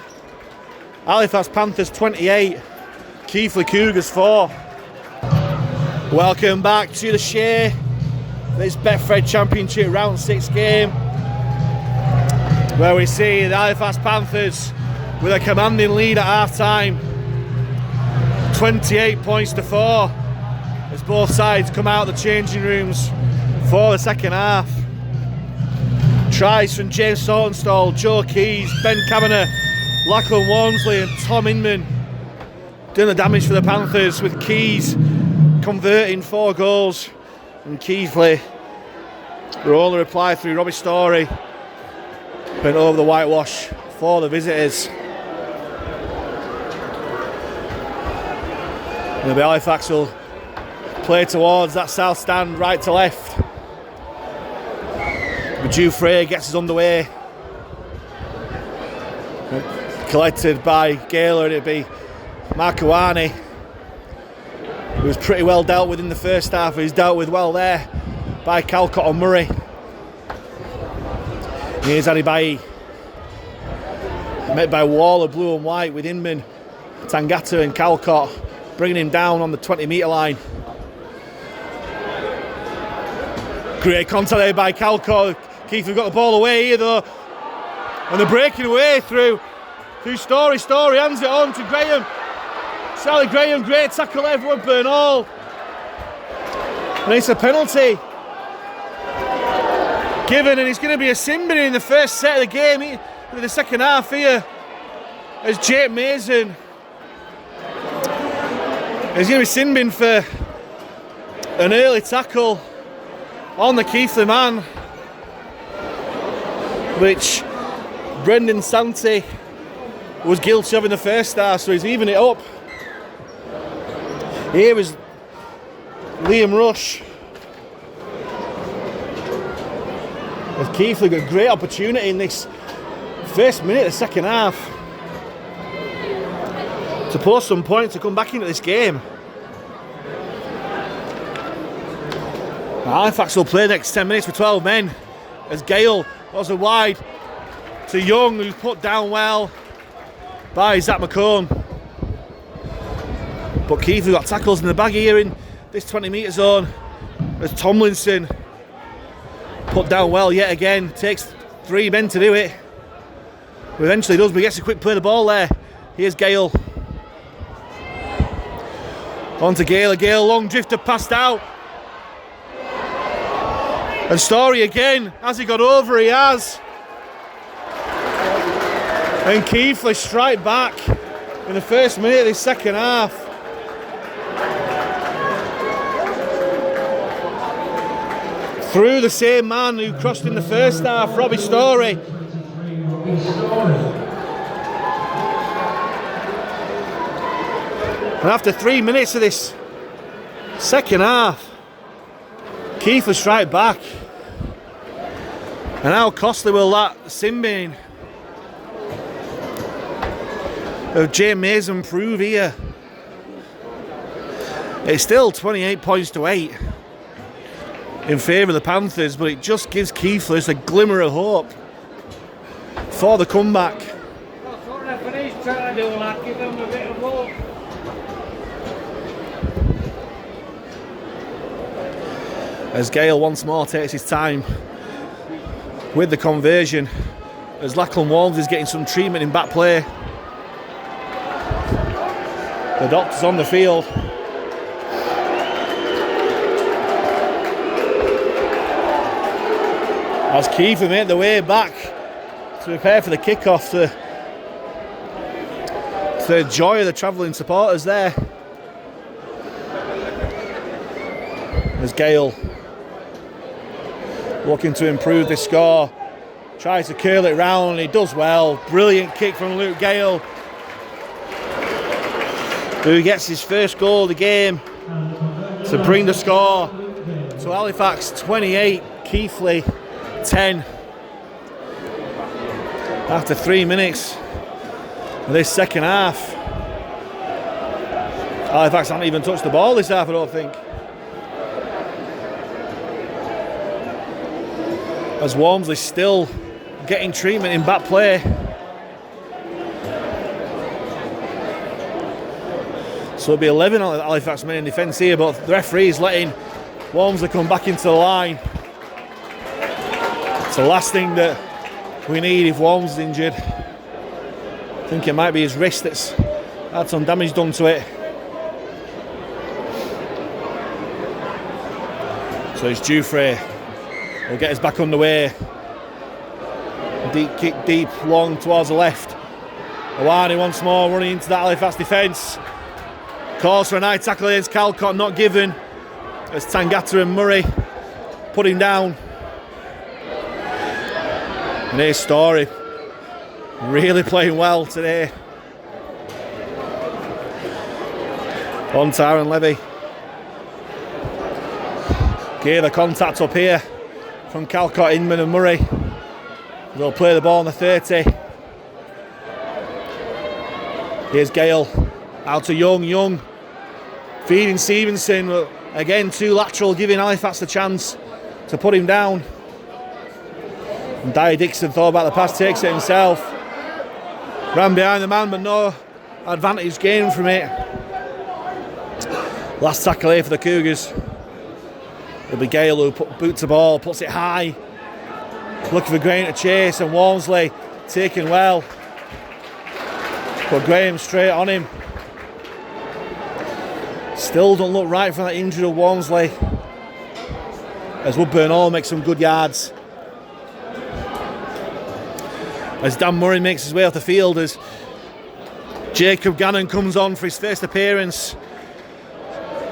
A: Halifax Panthers 28, Keighley Cougars 4. Welcome back to the Shay, this Betfred Championship Round 6 game, where we see the Halifax Panthers with a commanding lead at half-time, 28 points to 4, as both sides come out of the changing rooms for the second half. Tries from James Saltonstall, Joe Keys, Ben Kavanagh, Lachlan Walmsley and Tom Inman doing the damage for the Panthers, with Keys converting 4 goals, and Keighley will only reply through Robbie Story, bent over the whitewash for the visitors. Maybe Halifax will play towards that South Stand, right to left. But Drew Frey gets us underway. Collected by Gaylor, it'd be Markawani, who was pretty well dealt with in the first half. He's dealt with well there by Calcott and Murray. Here's Adibayi, met by Waller, blue and white, with Inman, Tangata and Calcott bringing him down on the 20-metre line. Great contact there by Calcott. Keith have got the ball away here though, and they're breaking away through Story. Story hands it on to Graham. Sally Graham, great tackle there for Bernal. And it's a penalty given, and it's going to be a sin bin in the first set of the game, in the second half here, as Jake Mason is going to be sin bin for an early tackle on the Keighley man, which Brendan Santee was guilty of in the first half, so he's even it up. Here is Liam Rush. As Keighley got a great opportunity in this first minute of the second half to post some points to come back into this game. Halifax will play the next 10 minutes with 12 men as Gale was a wide to Young, who's put down well by Zach McCone. But Keighley got tackles in the bag here in this 20-metre zone as Tomlinson put down well yet again. Takes 3 men to do it. Eventually does, but he gets a quick play of the ball there. Here's Gale. On to Gale. Gale, long drifter passed out. And Story again. Has he got over? He has. And Keighley strike back in the first minute of this second half. Through the same man who crossed in the first half, Robbie Story. And after 3 minutes of this second half, Keighley strike back. And how costly will that sin be of Jay Mason prove here? It's still 28 points to 8 in favour of the Panthers, but it just gives Keighley a glimmer of hope for the comeback.
B: That's what referees try to do, like give them a bit of hope.
A: As Gale once more takes his time with the conversion, as Lachlan Walms is getting some treatment in back play. The doctor's on the field. As Keighley made the way back to prepare for the kick-off, to the joy of the travelling supporters there. As Gale looking to improve this score, tries to curl it round, he does well. Brilliant kick from Luke Gale, who gets his first goal of the game to bring the score to Halifax 28, Keighley 10. After 3 minutes of this second half, Halifax haven't even touched the ball this half, I don't think. As Walmsley still getting treatment in back play. So it'll be 11 on Halifax men in defence here, but the referee's letting Walmsley come back into the line. It's the last thing that we need if Walmsley's injured. I think it might be his wrist that's had some damage done to it. So it's Dufresne. He'll get us back underway. Deep kick, deep, long towards the left. Awani once more running into that Halifax defence. Calls for a high tackle against Calcott, not given. As Tangata and Murray put him down. And here's Story. Really playing well today. On Tyron Levy. Okay, the contact up here from Calcott, Inman and Murray. They'll play the ball on the 30. Here's Gale. Out to Young. Young feeding Stevenson. Again, too lateral, giving Halifax the chance to put him down. And Dyer Dixon thought about the pass, takes it himself. Ran behind the man, but no advantage gained from it. Last tackle here for the Cougars. It'll be Gale who boots the ball, puts it high. Looking for Graham to chase, and Walmsley taken well. But Graham straight on him. Still don't look right from that injury of Walmsley. As Woodburn Hall makes some good yards. As Dan Murray makes his way off the field, as Jacob Gannon comes on for his first appearance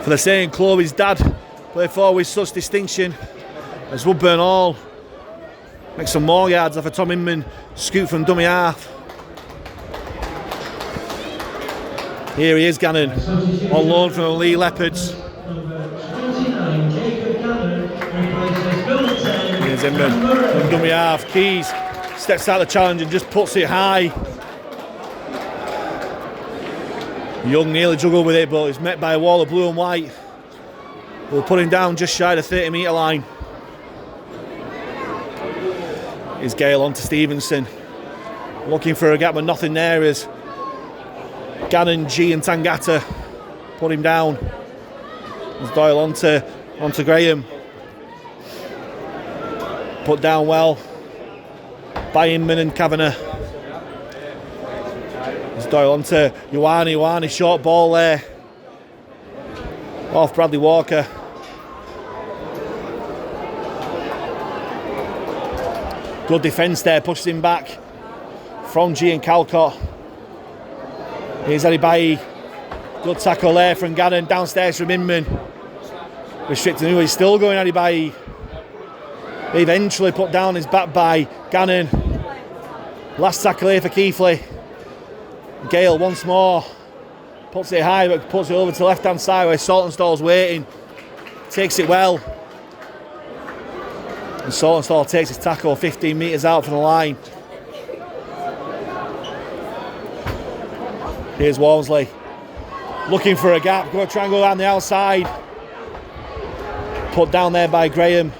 A: for the same club his dad played for with such distinction. As Woodburn Hall makes some more yards off a Tom Inman scoop from dummy half. Here he is, Gannon, on loan from the Lee Leopards. Here's Inman, from dummy half. Keys steps out of the challenge and just puts it high. Young nearly juggled with it, but he's met by a wall of blue and white. We'll put him down just shy of the 30-metre line. Here's Gale on to Stevenson. Looking for a gap, but nothing there is Gannon, G and Tangata. Put him down. There's Doyle onto Graham. Put down well by Inman and Kavanagh. There's Doyle onto Ioane, short ball there. Off Bradley Walker. Good defence there, pushes him back from G and Calcott. Here's Adibayi. Good tackle there from Gannon, downstairs from Inman. Restricting who he's still going, Adibayi. Eventually put down his back by Gannon. Last tackle here for Keighley. Gale once more. Puts it high, but puts it over to the left-hand side where Saltonstall's waiting. Takes it well. And Saltonstall takes his tackle 15 metres out from the line. Here's Walmsley. Looking for a gap. Going to try and go down the outside. Put down there by Graham.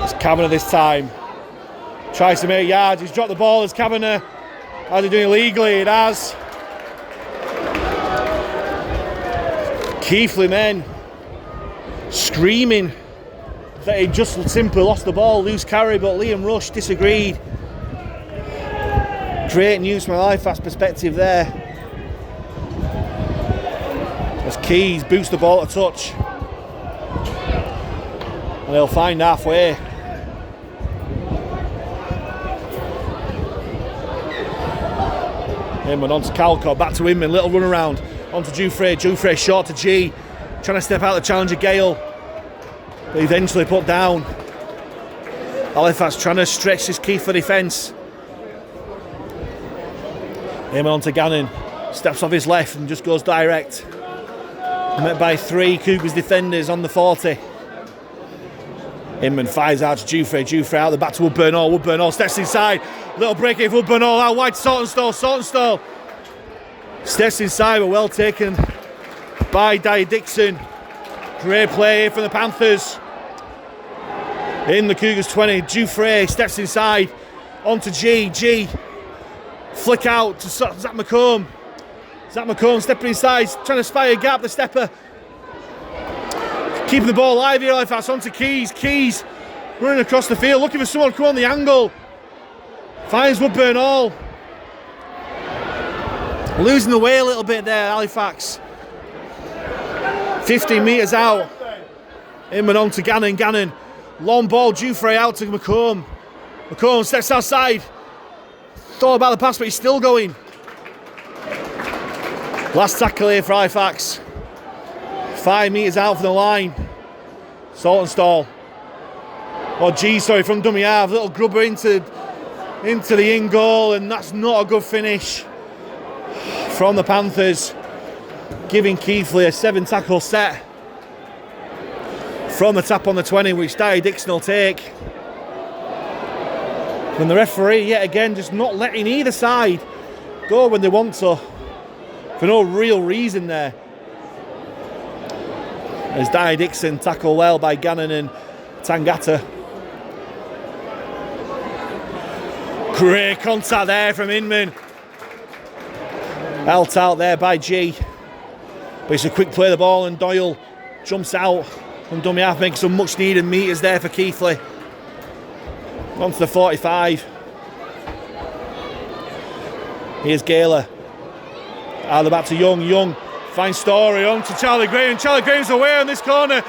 A: It's Kavanagh this time. Tries to make yards. He's dropped the ball as Kavanagh. How's he doing illegally? It has. Keighley men screaming that he just simply lost the ball, loose carry, but Liam Rush disagreed. Great news from a Halifax perspective there. As Keys boosts the ball a touch. And they'll find halfway. Inman on to Calcott, back to Inman, little run around. On to Jufrey short to G. Trying to step out the challenger Gale. But eventually put down. Halifax trying to stretch this Keighley defence. Inman on to Gannon. Steps off his left and just goes direct. Met by 3 Cougars defenders on the 40. Inman fires out to Jufrey out the back to Woodburn Hall steps inside. Little break here for Woodburn Hall out wide to Saltonstall. Steps inside, but well taken by Dyer Dixon. Great play here from the Panthers. In the Cougars 20, Jufrey steps inside onto G. Flick out to Zach McComb. Zach McComb stepping inside, trying to spy a gap, the stepper. Keeping the ball alive here, Halifax onto Keys running across the field, looking for someone to come on the angle. Finds Woodburn Hall. Losing the way a little bit there, Halifax. 15 metres out. Inman on to Gannon. Long ball, Jufrey out to McComb. McComb steps outside. Thought about the pass, but he's still going. Last tackle here for Halifax. 5 metres out from the line. Saltonstall. From dummy half. Little grubber into the in goal, and that's not a good finish from the Panthers. Giving Keighley a 7-tackle set from the tap on the 20, which Dyer Dixon will take. And the referee, yet again, just not letting either side go when they want to, for no real reason there. As Dyer Dixon tackled well by Gannon and Tangata. Great contact there from Inman. Held out there by G. But it's a quick play of the ball, and Doyle jumps out from dummy half, makes some much needed metres there for Keighley. On to the 45. Here's Gaylor. Out of the back to Young. Finds Story on to Charlie Graham. Charlie Graham's away on this corner.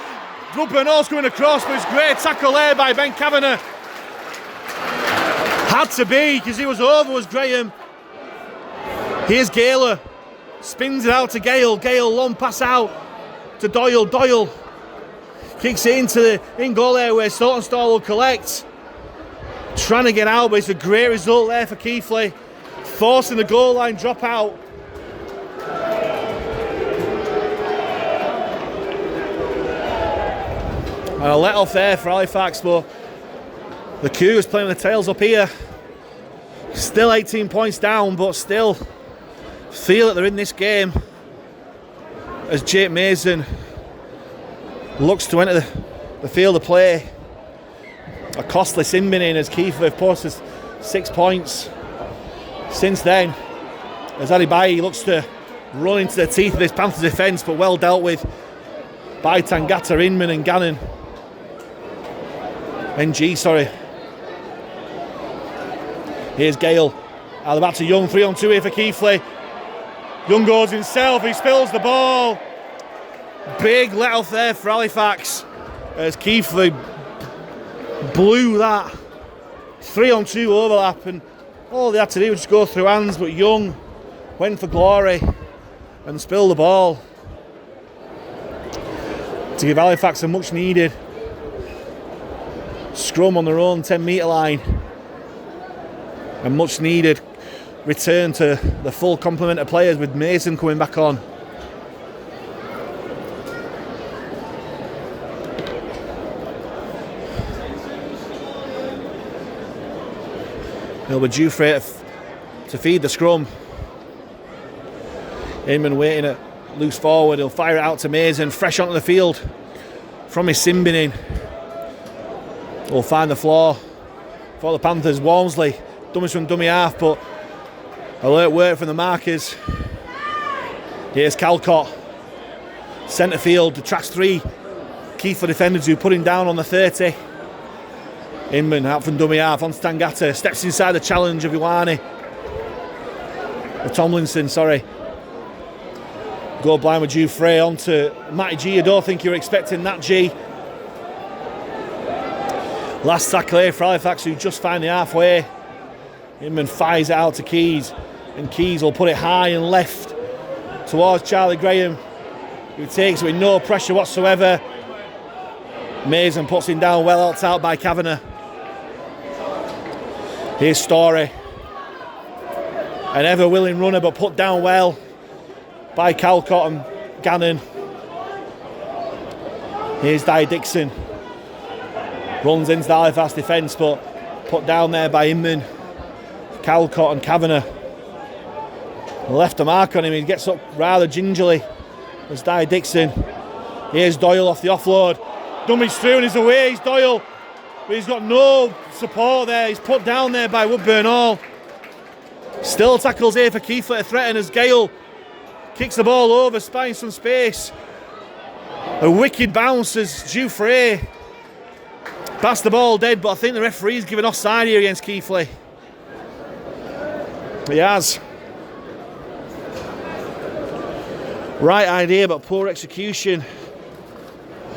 A: Woodburn Hall's coming across, but it's a great tackle there by Ben Kavanagh. Had to be, because he was over, was Graham. Here's Gaylor. Spins it out to Gale. Long pass out to Doyle. Doyle kicks it into the in-goal area where Saltonstall will collect. Trying to get out, but it's a great result there for Keighley. forcing the goal line drop out. And a let off there for Halifax, but the Cougars playing the tails up here. Still 18 points down, but still feel that they're in this game as Jake Mason looks to enter the field of play. A costly sin bin in as Keighley have posted 6 points since then. As Adibayi looks to run into the teeth of this Panthers defence, but well dealt with by Tangata, Inman and Gannon. NG, sorry. Here's Gale. Out the back to Young, 3-on-2 here for Keighley. Young goes himself, he spills the ball. Big let off there for Halifax as Keighley blew that 3-on-2 overlap, and all they had to do was just go through hands, but Young went for glory and spilled the ball to give Halifax a much needed scrum on their own 10-metre line. A much needed return to the full complement of players with Mason coming back on. They'll be due for it to feed the scrum. Inman waiting at loose forward, he'll fire it out to Mason, fresh onto the field from his sin bin in. Will find the floor for the Panthers. Walmsley, dummies from dummy half, but alert work from the markers. Here's Calcott, centre field, attracts 3 Keighley defenders who put him down on the 30. Inman out from dummy half, on Tangata, steps inside the challenge of Ioane. Tomlinson, sorry. Go blind with Dufresne on to Matty G. I don't think you were expecting that, G. Last tackle here for Halifax, who just find the halfway. Inman fires it out to Keys, and Keys will put it high and left towards Charlie Graham, who takes it with no pressure whatsoever. Mason puts him down, well helped out by Kavanagh. Here's Story, an ever willing runner, but put down well by Calcott and Gannon. Here's Dye Dixon, runs into the Halifax defence, but put down there by Inman, Calcott and Kavanagh. Left a mark on him, he gets up rather gingerly. There's Dye Dixon. Here's Doyle off the offload. Dummies through and he's away, he's Doyle. But he's got no support there, he's put down there by Woodburn Hall. Still tackles here for Keighley to threaten as Gale kicks the ball over, spying some space. A wicked bounce as Dufresne passed the ball dead, but I think the referee's given offside here against Keighley. He has. Right idea, but poor execution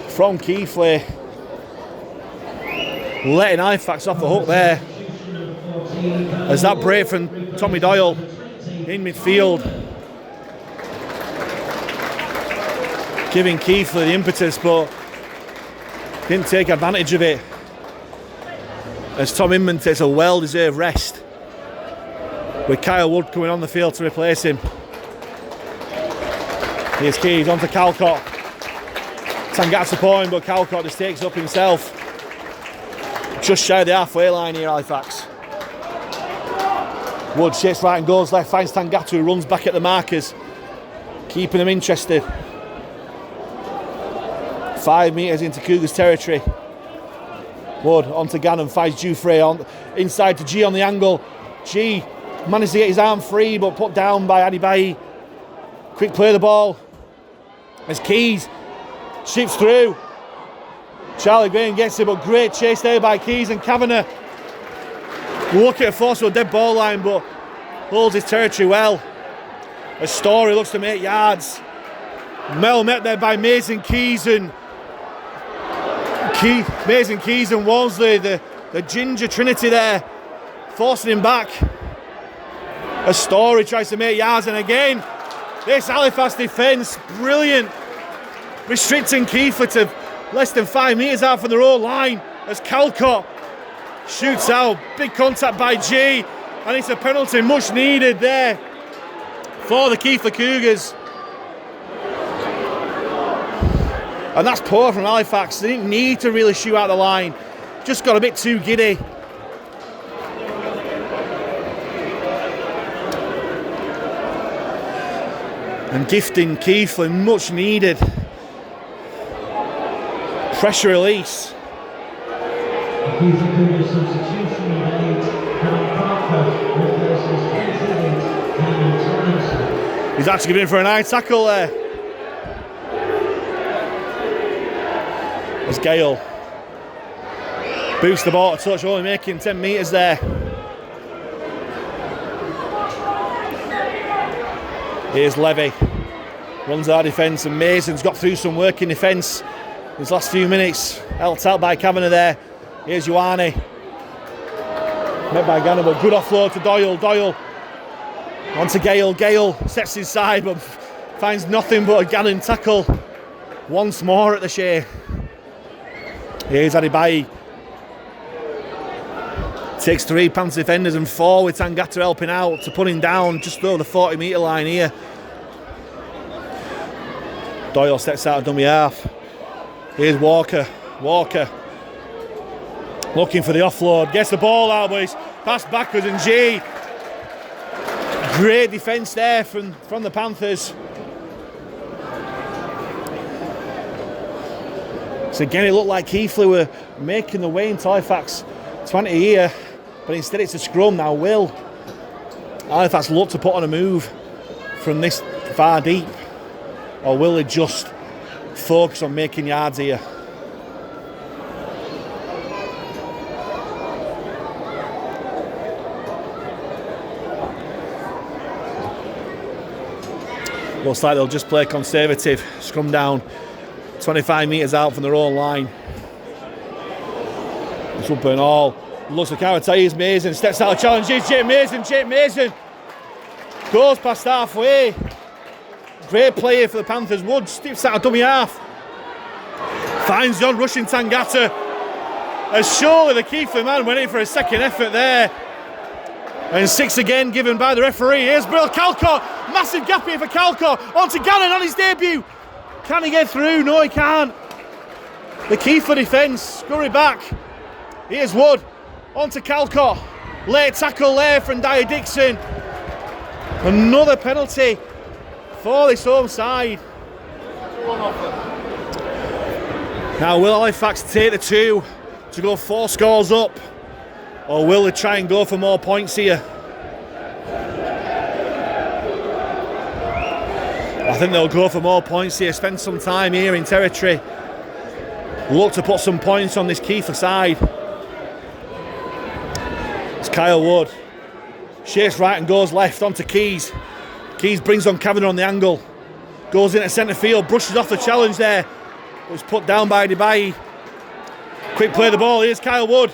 A: from Keighley. Letting Halifax off the hook there. As that break from Tommy Doyle in midfield, giving Keighley the impetus, but didn't take advantage of it. As Tom Inman takes a well-deserved rest, with Kyle Wood coming on the field to replace him. Here's Keys onto Calcott. Tangata's a point, but Calcott just takes up himself. Just shy of the halfway line here, Halifax. Wood shifts right and goes left, finds Tangata, who runs back at the markers, keeping them interested. 5 metres into Cougars territory. Wood onto Gannon, finds Dufresne on inside to G on the angle. G managed to get his arm free, but put down by Adibayi. Quick play of the ball as Keys shifts through. Charlie Graham gets it, but great chase there by Keys, and Kavanagh look at a forceful dead ball line, but holds his territory well. As Story looks to make yards. Mel met there by Mason Keys and Walmsley, the ginger trinity there, forcing him back. As Story tries to make yards, and again, this Halifax defence, brilliant, restricting Keighley to less than 5 metres out from their own line as Calcott shoots out. Big contact by G. And it's a penalty much needed there for the Keighley Cougars. And that's poor from Halifax. They didn't need to really shoot out the line. Just got a bit too giddy. And gifting Keighley much needed pressure release. He's actually been in for a high tackle there. As Gale boosts the ball a touch, only making 10 metres there. Here's Levy, runs our defence, and Mason's got through some work in defence these last few minutes. Helped out by Kavanagh there. Here's Ioane. Met by Gannon, but good offload to Doyle. Doyle on to Gale. Gale sets inside, but finds nothing but a Gannon tackle once more at the Shay. Here's Adibayi. Takes 3 Panthers defenders and 4 with Tangata helping out to put him down just over the 40 metre line here. Doyle steps out of dummy half. Here's Walker. Walker looking for the offload. Gets the ball out, but it's passed backwards, and G. Great defence there from the Panthers. So again, it looked like Keighley were making the way into Halifax 20 here, but instead it's a scrum now. Will Halifax look to put on a move from this far deep, or will they just focus on making yards here? Looks like they'll just play conservative, scrum down 25 metres out from their own line. It's up and all. Looks like Karatai is Mason, steps out of challenge. It's Jake Mason. Jake Mason goes past halfway. Great play here for the Panthers. Wood steps out of dummy half. Finds John rushing Tangata. As surely the Keighley man went in for a second effort there. And 6 again given by the referee. Here's Bill Calcott. Massive gap here for Calcott. On to Gannon on his debut. Can he get through? No, he can't. The Keighley defence scurry back. Here's Wood. On to Calcott. Late tackle there from Dyer Dixon. Another penalty for this home side. Now will Halifax take the 2 to go 4 scores up, or will they try and go for more points here? I think they'll go for more points here, spend some time here in territory, look to put some points on this Keighley side. It's Kyle Wood. Shakes right and goes left onto Keys. Keys brings on Kavanagh on the angle. Goes into centre field, brushes off the challenge there. It was put down by Adibayi. Quick play the ball, here's Kyle Wood.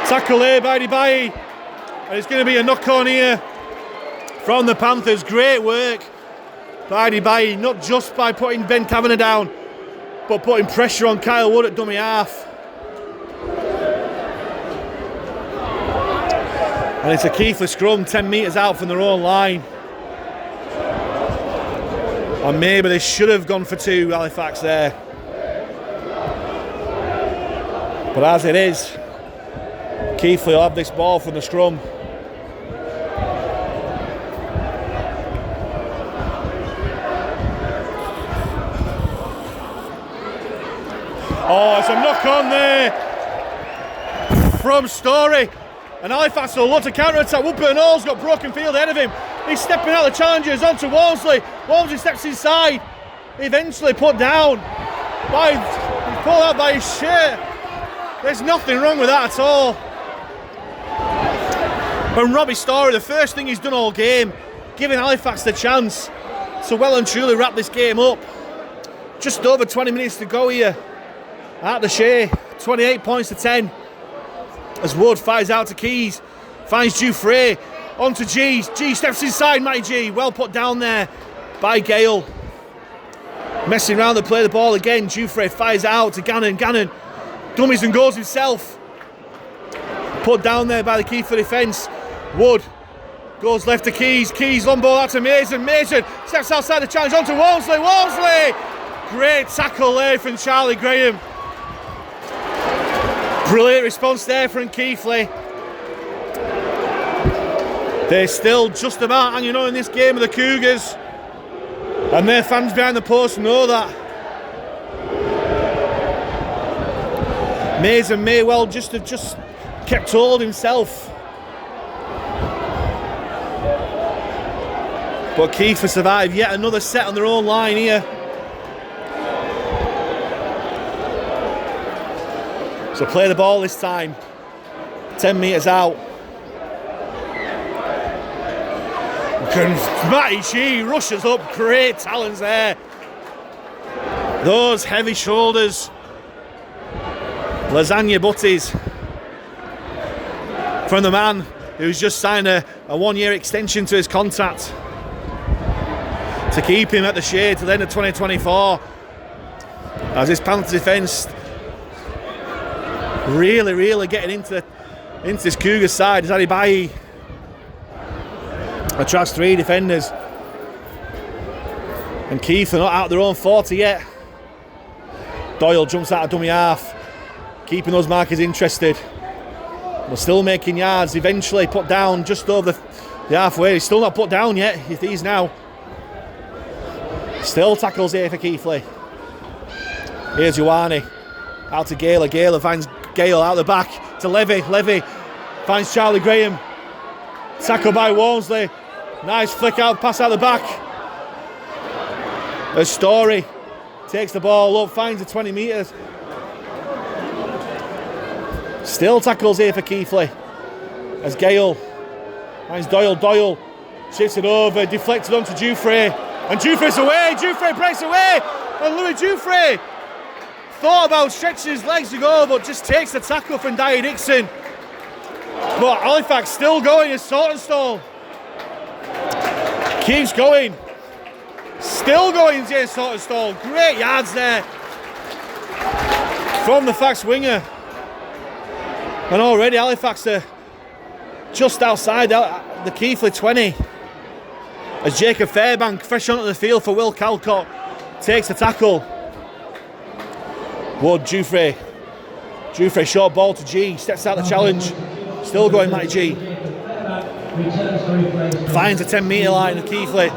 A: Tackle there by Adibayi. And it's going to be a knock on here from the Panthers. Great work by Adibayi, not just by putting Ben Kavanagh down, but putting pressure on Kyle Wood at dummy half. And it's a Keighley scrum 10 metres out from their own line. And maybe they should have gone for 2, Halifax there. But as it is, Keighley will have this ball from the scrum. Oh, it's a knock on there from Story. And Halifax will look to counter-attack. Woodburn Hall's got broken field ahead of him. He's stepping out the challengers onto Walmsley. Walmsley steps inside. Eventually put down by, he's pulled out by his shirt. There's nothing wrong with that at all. And Robbie Story, the first thing he's done all game, giving Halifax the chance to well and truly wrap this game up. Just over 20 minutes to go here at the Shay. 28 points to 10. As Wood fires out to Keys, finds Dufresne, on to G. G steps inside, Matty G. Well put down there by Gale. Messing around to play the ball again. Dufresne fires out to Gannon. Gannon dummies and goes himself. Put down there by the Keighley defence. Wood goes left to Keys. Keys long ball out to Mason. Mason steps outside the challenge onto Walmsley. Walmsley! Great tackle there from Charlie Graham. Brilliant response there from Keighley. They're still just about hanging on in this game of the Cougars. And their fans behind the post know that. Mason may well just have kept hold himself. But Keighley survived yet another set on their own line here. So play the ball this time. 10 metres out. Matty G rushes up, great talons there. Those heavy shoulders. Lasagna butties. From the man who's just signed a 1-year extension to his contract. To keep him at the Shay till the end of 2024. As his Panthers defence really getting into this Cougars side. As Adibayi attracts 3 defenders. And Keith are not out their own 40 yet. Doyle jumps out of dummy half, keeping those markers interested. They're still making yards, eventually put down just over the halfway. He's still not put down yet, he's now. Still tackles here for Keighley. Here's Ioane, out to Gaylor. Gaylor finds Gale out the back to Levy. Levy finds Charlie Graham. Tackle by Walmsley. Nice flick out, pass out the back. A Story takes the ball up, finds the 20 metres. Still tackles here for Keighley. As Gale finds Doyle. Doyle shifts it over, deflected onto Dufresne. And Dufresne's away. Dufresne breaks away. And Louis Dufresne thought about stretching his legs to go, but just takes the tackle from Dyer Dixon. But Halifax still going as Saltonstall. Keeps going. Still going, James Saltonstall. Great yards there from the Fax winger. And already Halifax are just outside the Keighley 20. As Jacob Fairbank, fresh onto the field for Will Calcott, takes the tackle. Wood, Dufresne. Dufresne, short ball to G, steps out the challenge. Still going, Matty G. Finds the 10 metre line of Keighley.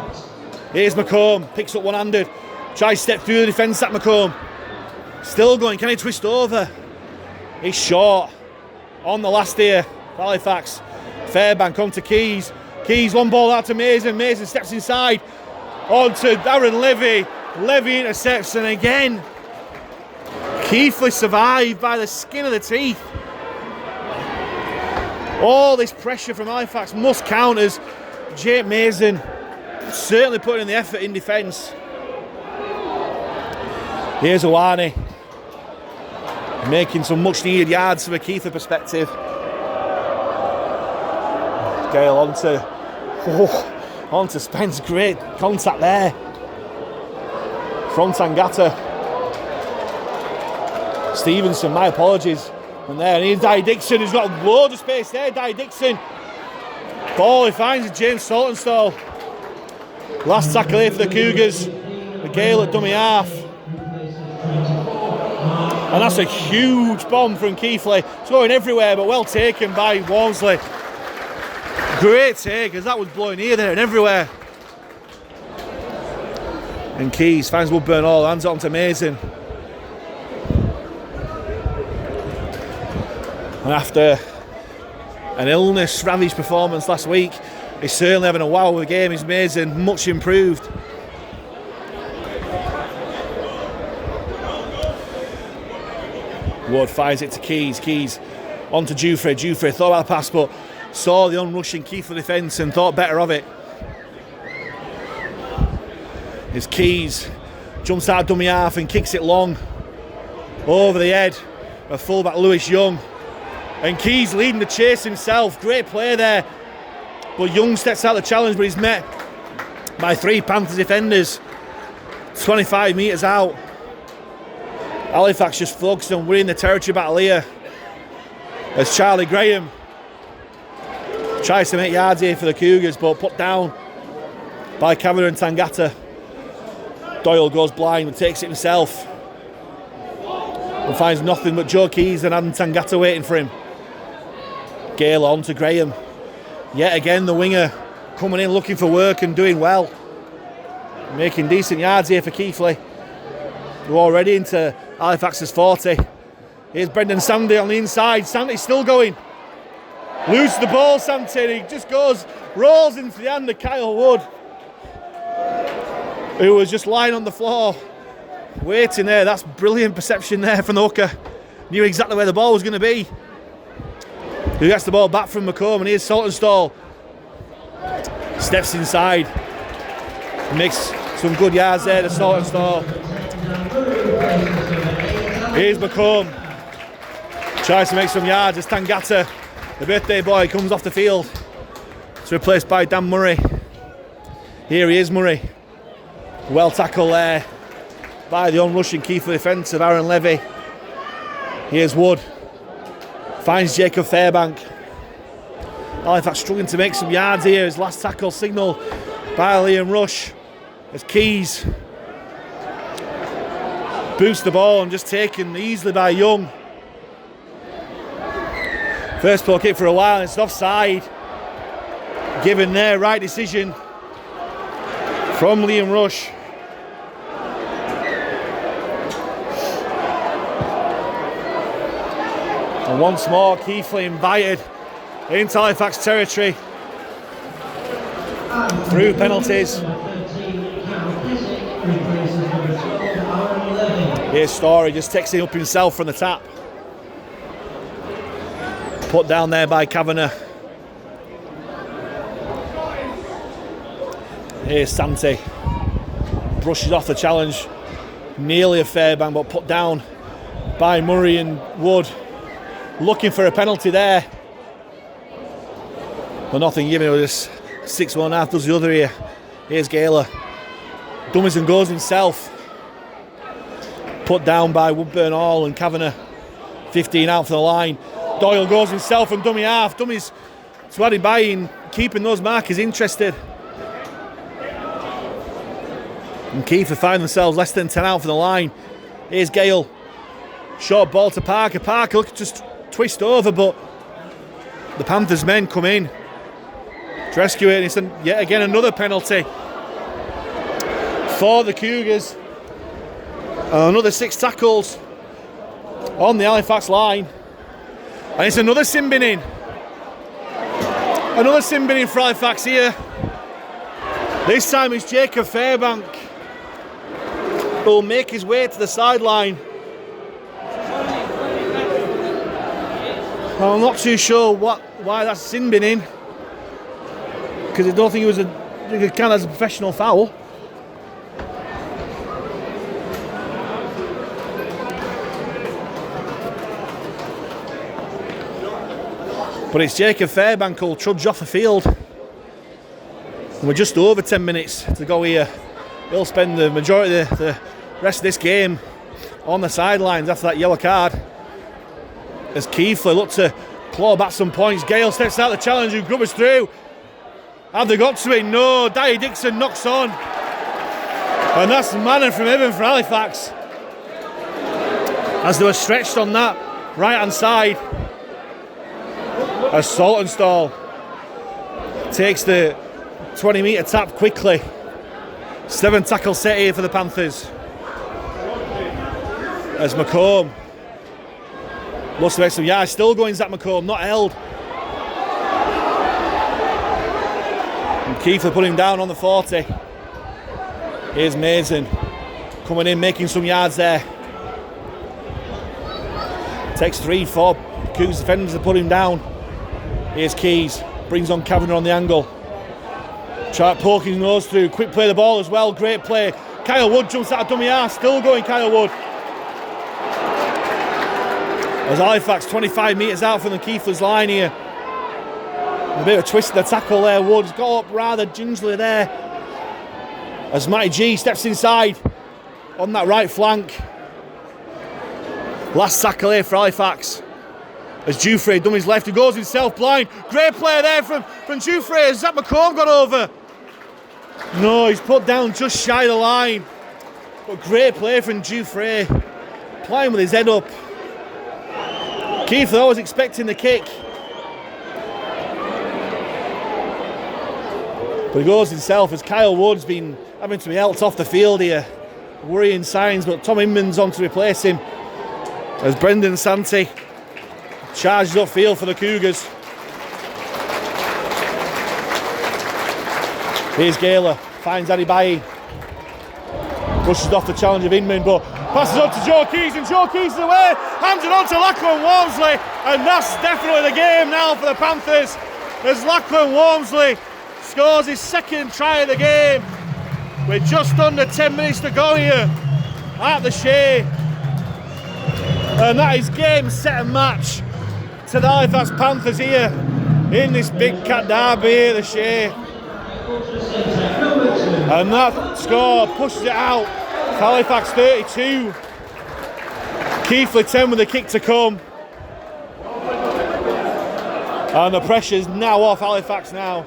A: Here's McComb, picks up one-handed. Tries to step through the defence at McComb. Still going, can he twist over? He's short. On the last here, Halifax. Fairbank on to Keys. Keys, one ball out to Mason. Mason steps inside. On to Darren Levy. Levy intercepts, and again, Keighley survived by the skin of the teeth. All this pressure from Halifax must count as Jake Mason certainly putting in the effort in defence. Here's Ioane, making some much needed yards from a Keighley perspective. Gale onto Spence, great contact there from Tangata. Stevenson, my apologies. And there, and here's Dyer Dixon, who's got a load of space there. Dyer Dixon. Ball he finds is James Saltonstall. Last tackle here for the Cougars. The Gale at dummy half. And that's a huge bomb from Keighley. It's going everywhere, but well taken by Walmsley. Great take, as that was blowing here, there and everywhere. And Keys finds Woodburn Hall, hands it on to Mason. And after an illness-ravaged performance last week, he's certainly having a wow of a game. He's Mason, much improved. Wood finds it to Keys. Keys on to Dufresne. Dufresne thought about the pass, but saw the onrushing Keighley defence and thought better of it. His Keys jumps out of dummy half and kicks it long over the head of fullback Lewis Young. And Keys leading the chase himself. Great play there. But Young steps out the challenge, but he's met by 3 Panthers defenders. 25 metres out. Halifax just focused on winning the territory battle here. As Charlie Graham Tries to make yards here for the Cougars, but put down by Kavanagh and Tangata. Doyle goes blind and takes it himself. And finds nothing but Joe Keys and Adam Tangata waiting for him. Gale on to Graham. Yet again the winger coming in looking for work and doing well. Making decent yards here for Keighley. We're already into Halifax's 40. Here's Brendan Sandy on the inside. Sandy's still going. Loses the ball, Sandy. He just rolls into the hand of Kyle Wood, who was just lying on the floor, waiting there. That's brilliant perception there from the hooker. Knew exactly where the ball was going to be. He gets the ball back from McComb, and here's Saltonstall. Steps inside. Makes some good yards there to Saltonstall. Here's McComb. Tries to make some yards as Tangata, the birthday boy, comes off the field. It's replaced by Dan Murray. Here he is, Murray. Well tackled there by the unrushing Keighley defence of Aaron Levy. Here's Wood. Finds Jacob Fairbank. Halifax struggling to make some yards here. His last tackle signal by Liam Rush as Keys boosts the ball and just taken easily by Young. First ball kick for a while, and it's offside. Given there, right decision from Liam Rush. And once more, Keighley invited into Halifax territory through penalties. Here's Story, just takes it up himself from the tap. Put down there by Kavanagh. Here's Sante. Brushes off the challenge. Nearly a Fairbank, but put down by Murray and Wood. Looking for a penalty there. But nothing given. It was 6-1.5 does the other here. Here's Gaylor. Dummies and goes himself. Put down by Woodburn Hall and Kavanagh. 15 out for the line. Doyle goes himself and dummy half. Dummies swadding by and keeping those markers interested. And Keighley find themselves less than 10 out for the line. Here's Gale. Short ball to Parker. Parker looks just twist over, but the Panthers men come in to rescue it. And it's yet again another penalty for the Cougars. Another 6 tackles on the Halifax line. And it's another sin bin in. Another sin bin in for Halifax here. This time it's Jacob Fairbank who will make his way to the sideline. I'm not too sure why that's sin bin in, because I don't think it was it count as a professional foul. But it's Jacob Fairbank who'll trudge off the field. And we're just over 10 minutes to go here. He'll spend the majority of the rest of this game on the sidelines after that yellow card. As Keighley look to claw back some points. Gale steps out the challenge and grubbers through. Have they got to it? No. Dye Dixon knocks on. And that's manna from heaven for Halifax, as they were stretched on that right hand side. As Saltonstall takes the 20 metre tap quickly. 7 tackle set here for the Panthers. As McComb lost the rest of yards, still going Zach McComb, not held. And Keighley put him down on the 40. Here's Mason coming in, making some yards there. Takes 3-4 Cougars defenders to put him down. Here's Keys, brings on Kavanagh on the angle. Try poking his nose through, quick play the ball as well, great play. Kyle Wood jumps out of dummy half, still going Kyle Wood. As Halifax 25 metres out from the Keighley's line here. A bit of a twist of the tackle there. Wood's got up rather gingerly there. As Matty G steps inside on that right flank. Last tackle here for Halifax. As Dufresne done his left, he goes himself blind. Great play there from Dufresne. Has Zach McComb got over? No, he's put down just shy of the line. But great play from Dufresne. Playing with his head up. Keighley was expecting the kick. But he goes himself as Kyle Wood's been having to be helped off the field here. Worrying signs, but Tom Inman's on to replace him. As Brendan Santee charges upfield for the Cougars. Here's Gaylor, finds Adibayi. Pushes off the challenge of Inman, but passes on to Joe Keys, and Joe Keys is away. Hands it on to Lachlan Walmsley, and that's definitely the game now for the Panthers. As Lachlan Walmsley scores his second try of the game. With just under 10 minutes to go here at the Shay. And that is game, set and match to the Halifax Panthers here in this big cat derby here, the Shay. And that score pushes it out. Halifax 32. Keighley 10 with the kick to come. And the pressure's now off Halifax now.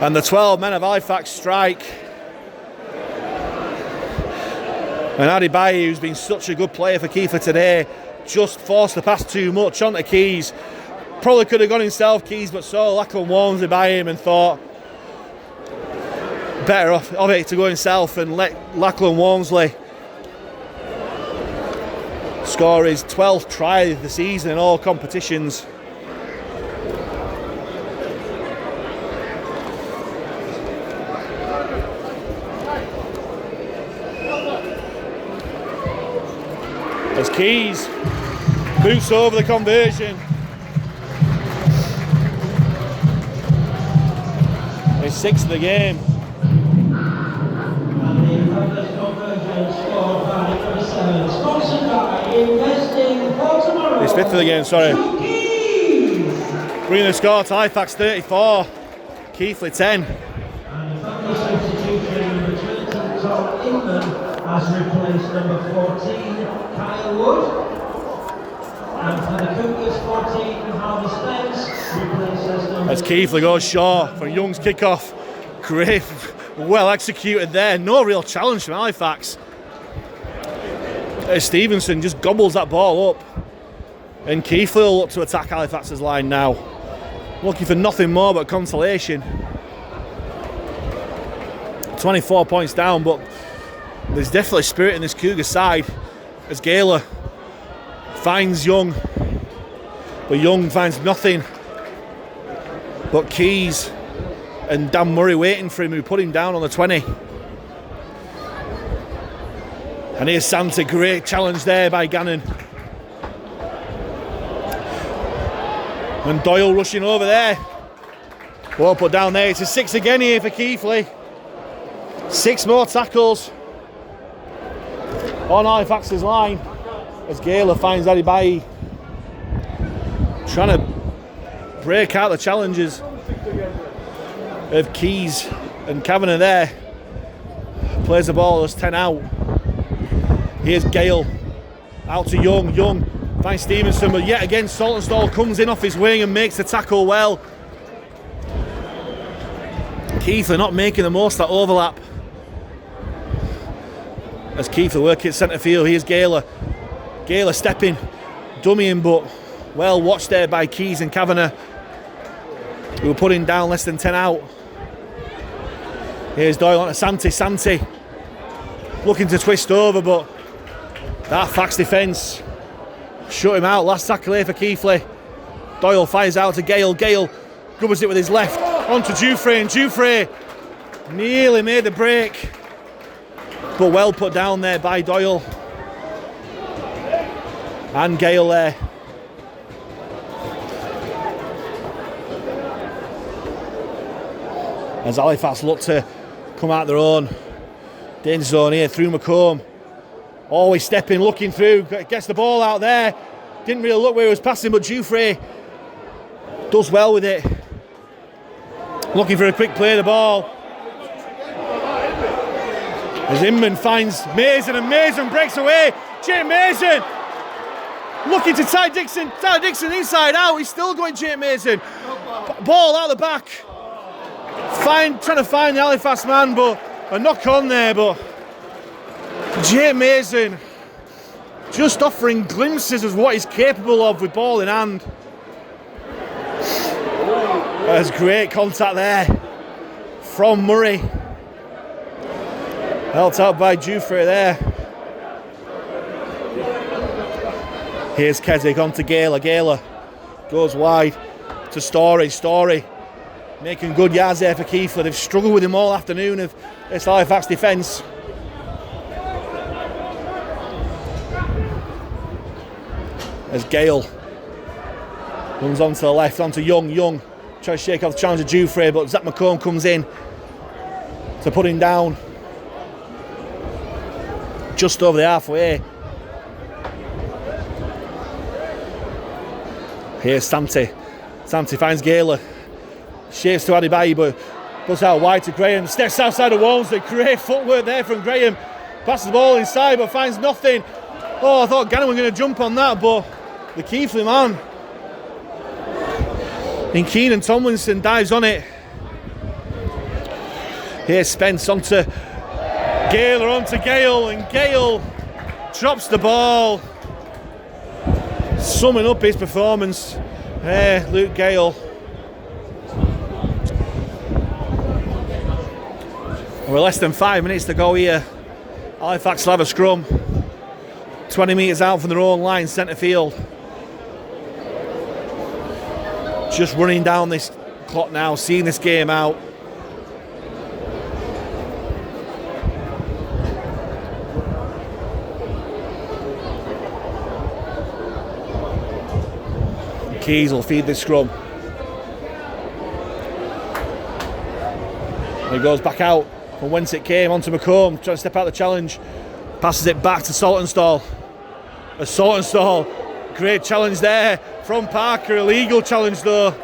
A: And the 12 men of Halifax strike. And Adibayi, who's been such a good player for Keighley today, just forced the pass too much onto Keys. Probably could have gone himself, Keys, but saw Lachlan Walmsley by him and thought better off of it to go himself and let Lachlan Walmsley score his 12th try of the season in all competitions. As Keys boots over the conversion. His sixth of the game. His fifth of the game, sorry. Bringing the score to Halifax 34, Keighley 10.
C: Has replaced number 14, Kyle Wood. And for the Cougars, 14, Harvey Spence replaces number...
A: As Keighley goes short for Young's kickoff. Great, well executed there. No real challenge from Halifax. Stevenson just gobbles that ball up. And Keighley will look to attack Halifax's line now. Looking for nothing more but consolation. 24 points down, but there's definitely spirit in this Cougar side as Gaylor finds Young, but Young finds nothing but Keys and Dan Murray waiting for him, who put him down on the 20. And here's Santa, great challenge there by Gannon. And Doyle rushing over there. Well put down there, it's a 6 again here for Keighley. 6 more tackles on Halifax's line as Gaylor finds Adibayi trying to break out the challenges of Keys and Kavanagh there. Plays the ball, there's 10 out. Here's Gale out to Young. Young finds Stevenson, but yet again Saltonstall comes in off his wing and makes the tackle well. Keighley not making the most of that overlap. As Keighley working at centre field, here's Gaylor. Gaylor stepping, dummying, but well watched there by Keys and Kavanagh, who were putting down less than 10 out. Here's Doyle on to Santee. Santee looking to twist over, but that Fax defence shut him out. Last tackle here for Keighley. Doyle fires out to Gale. Gale covers it with his left. On to Dufresne. Dufresne nearly made the break, but well put down there by Doyle and Gale there. As Halifax look to come out their own danger zone here through McComb. Always stepping, looking through, gets the ball out there. Didn't really look where he was passing, but Dufresne does well with it. Looking for a quick play of the ball. As Inman finds Mason, and Mason breaks away. Jake Mason looking to Ty Dixon. Ty Dixon inside out. He's still going Jake Mason. Ball out the back. Trying to find the Halifax man, but a knock on there. But Jake Mason just offering glimpses of what he's capable of with ball in hand. There's great contact there from Murray. Helped out by Jufrey there. Here's Keswick on to Gaylor. Gaylor goes wide to Story. Story making good yards there for Keighley. They've struggled with him all afternoon of this Halifax defence. As Gale runs on to the left, on to Young. Young tries to shake off the challenge of Jufrey, but Zach McComb comes in to put him down just over the halfway. Here's Santi. Santi finds Gaylor. Shapes to Adibayi, but goes out wide to Graham. Steps outside the walls. The great footwork there from Graham. Passes the ball inside, but finds nothing. Oh, I thought Gannon was going to jump on that, but the Keighley man in Keenan Tomlinson dives on it. Here's Spence onto Gaylor, onto Gale, and Gale drops the ball. Summing up his performance. Luke Gale. We're less than 5 minutes to go here. Halifax will have a scrum. 20 metres out from their own line, centre field. Just running down this clock now, seeing this game out. Keys will feed this scrum. He goes back out from whence it came, onto McComb, trying to step out the challenge. Passes it back to Saltonstall. A Saltonstall, great challenge there from Parker. Illegal challenge though,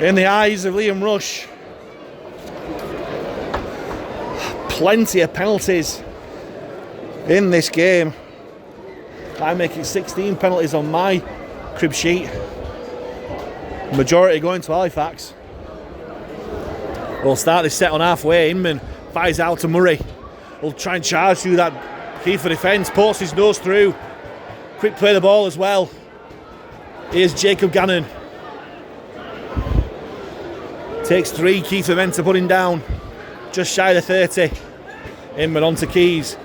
A: in the eyes of Liam Rush. Plenty of penalties in this game. I make it 16 penalties on my crib sheet. Majority going to Halifax. We'll start this set on halfway. Inman fires out to Murray. We'll try and charge through that Keighley defence. Ports his nose through. Quick play the ball as well. Here's Jacob Gannon. Takes 3 Keighley men to put him down. Just shy of the 30. Inman on to Keys.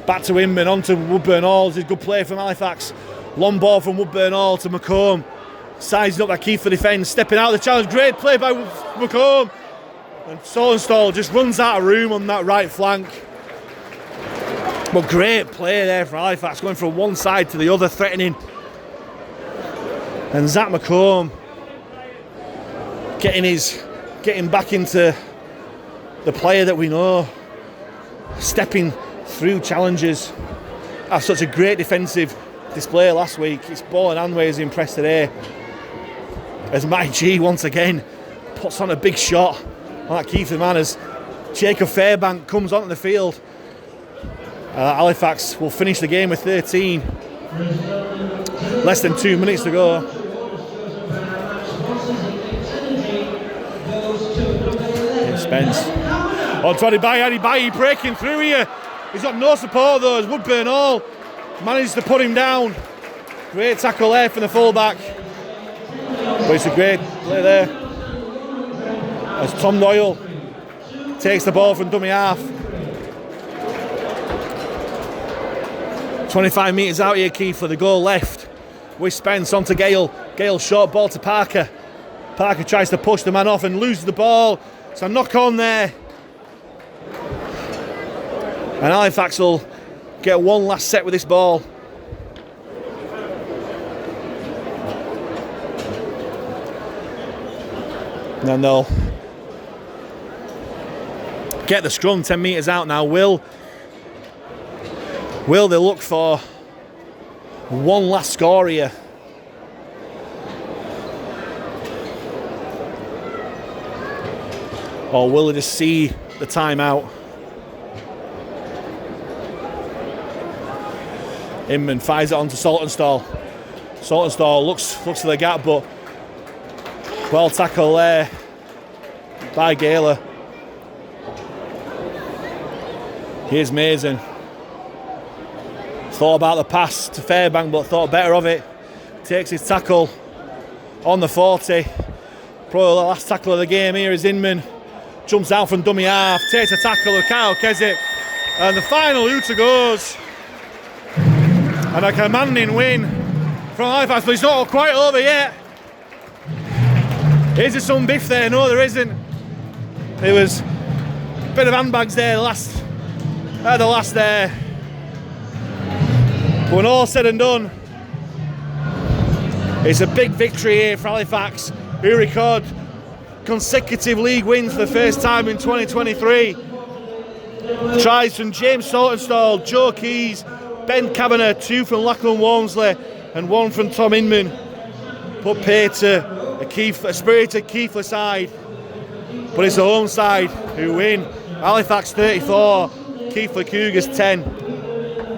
A: Back to Inman, on to Woodburn Hall. This is a good play from Halifax. Long ball from Woodburn Hall to McComb. Sizing up that Keighley defence. Stepping out of the challenge. Great play by McComb. And Saltonstall just runs out of room on that right flank. But great play there for Halifax, going from one side to the other, threatening. And Zach McComb getting back into the player that we know, stepping through challenges. After such a great defensive display last week, his ball and handway is impressed today. As Mike G once again puts on a big shot on that Keighley man as Jacob Fairbank comes onto the field. Halifax will finish the game with 13. Less than 2 minutes to go. Here's Spence. Oh, Adibayi breaking through here. He's got no support though as Woodburn Hall manages to put him down. Great tackle there from the fullback. But it's a great play there. As Tom Doyle takes the ball from dummy half. 25 metres out here, Keighley, the goal left. With Spence onto Gale. Gale short ball to Parker. Parker tries to push the man off and loses the ball. So knock on there. And Halifax will get one last set with this ball. And they'll get the scrum 10 metres out now. Will they look for one last score here? Or will they just see the timeout? Inman fires it onto Saltonstall. Saltonstall looks for the gap, but well tackled there by Gala. Here's Mason. Thought about the pass to Fairbank, but thought better of it. Takes his tackle on the 40. Probably the last tackle of the game here is Inman. Jumps out from dummy half, takes a tackle of Kyle Keswick. And the final hooter goes. And a commanding win from Halifax, but it's not quite over yet. Is there some biff there? No, there isn't. There was a bit of handbags there, the last there. But when all said and done, it's a big victory here for Halifax, who record consecutive league wins for the first time in 2023. Tries from James Saltonstall, Joe Keys, Ben Kavanagh, 2 from Lachlan Walmsley and 1 from Tom Inman. Put pay to a spirited Keighley side, but it's the home side who win. Halifax 34, Keighley Cougars 10.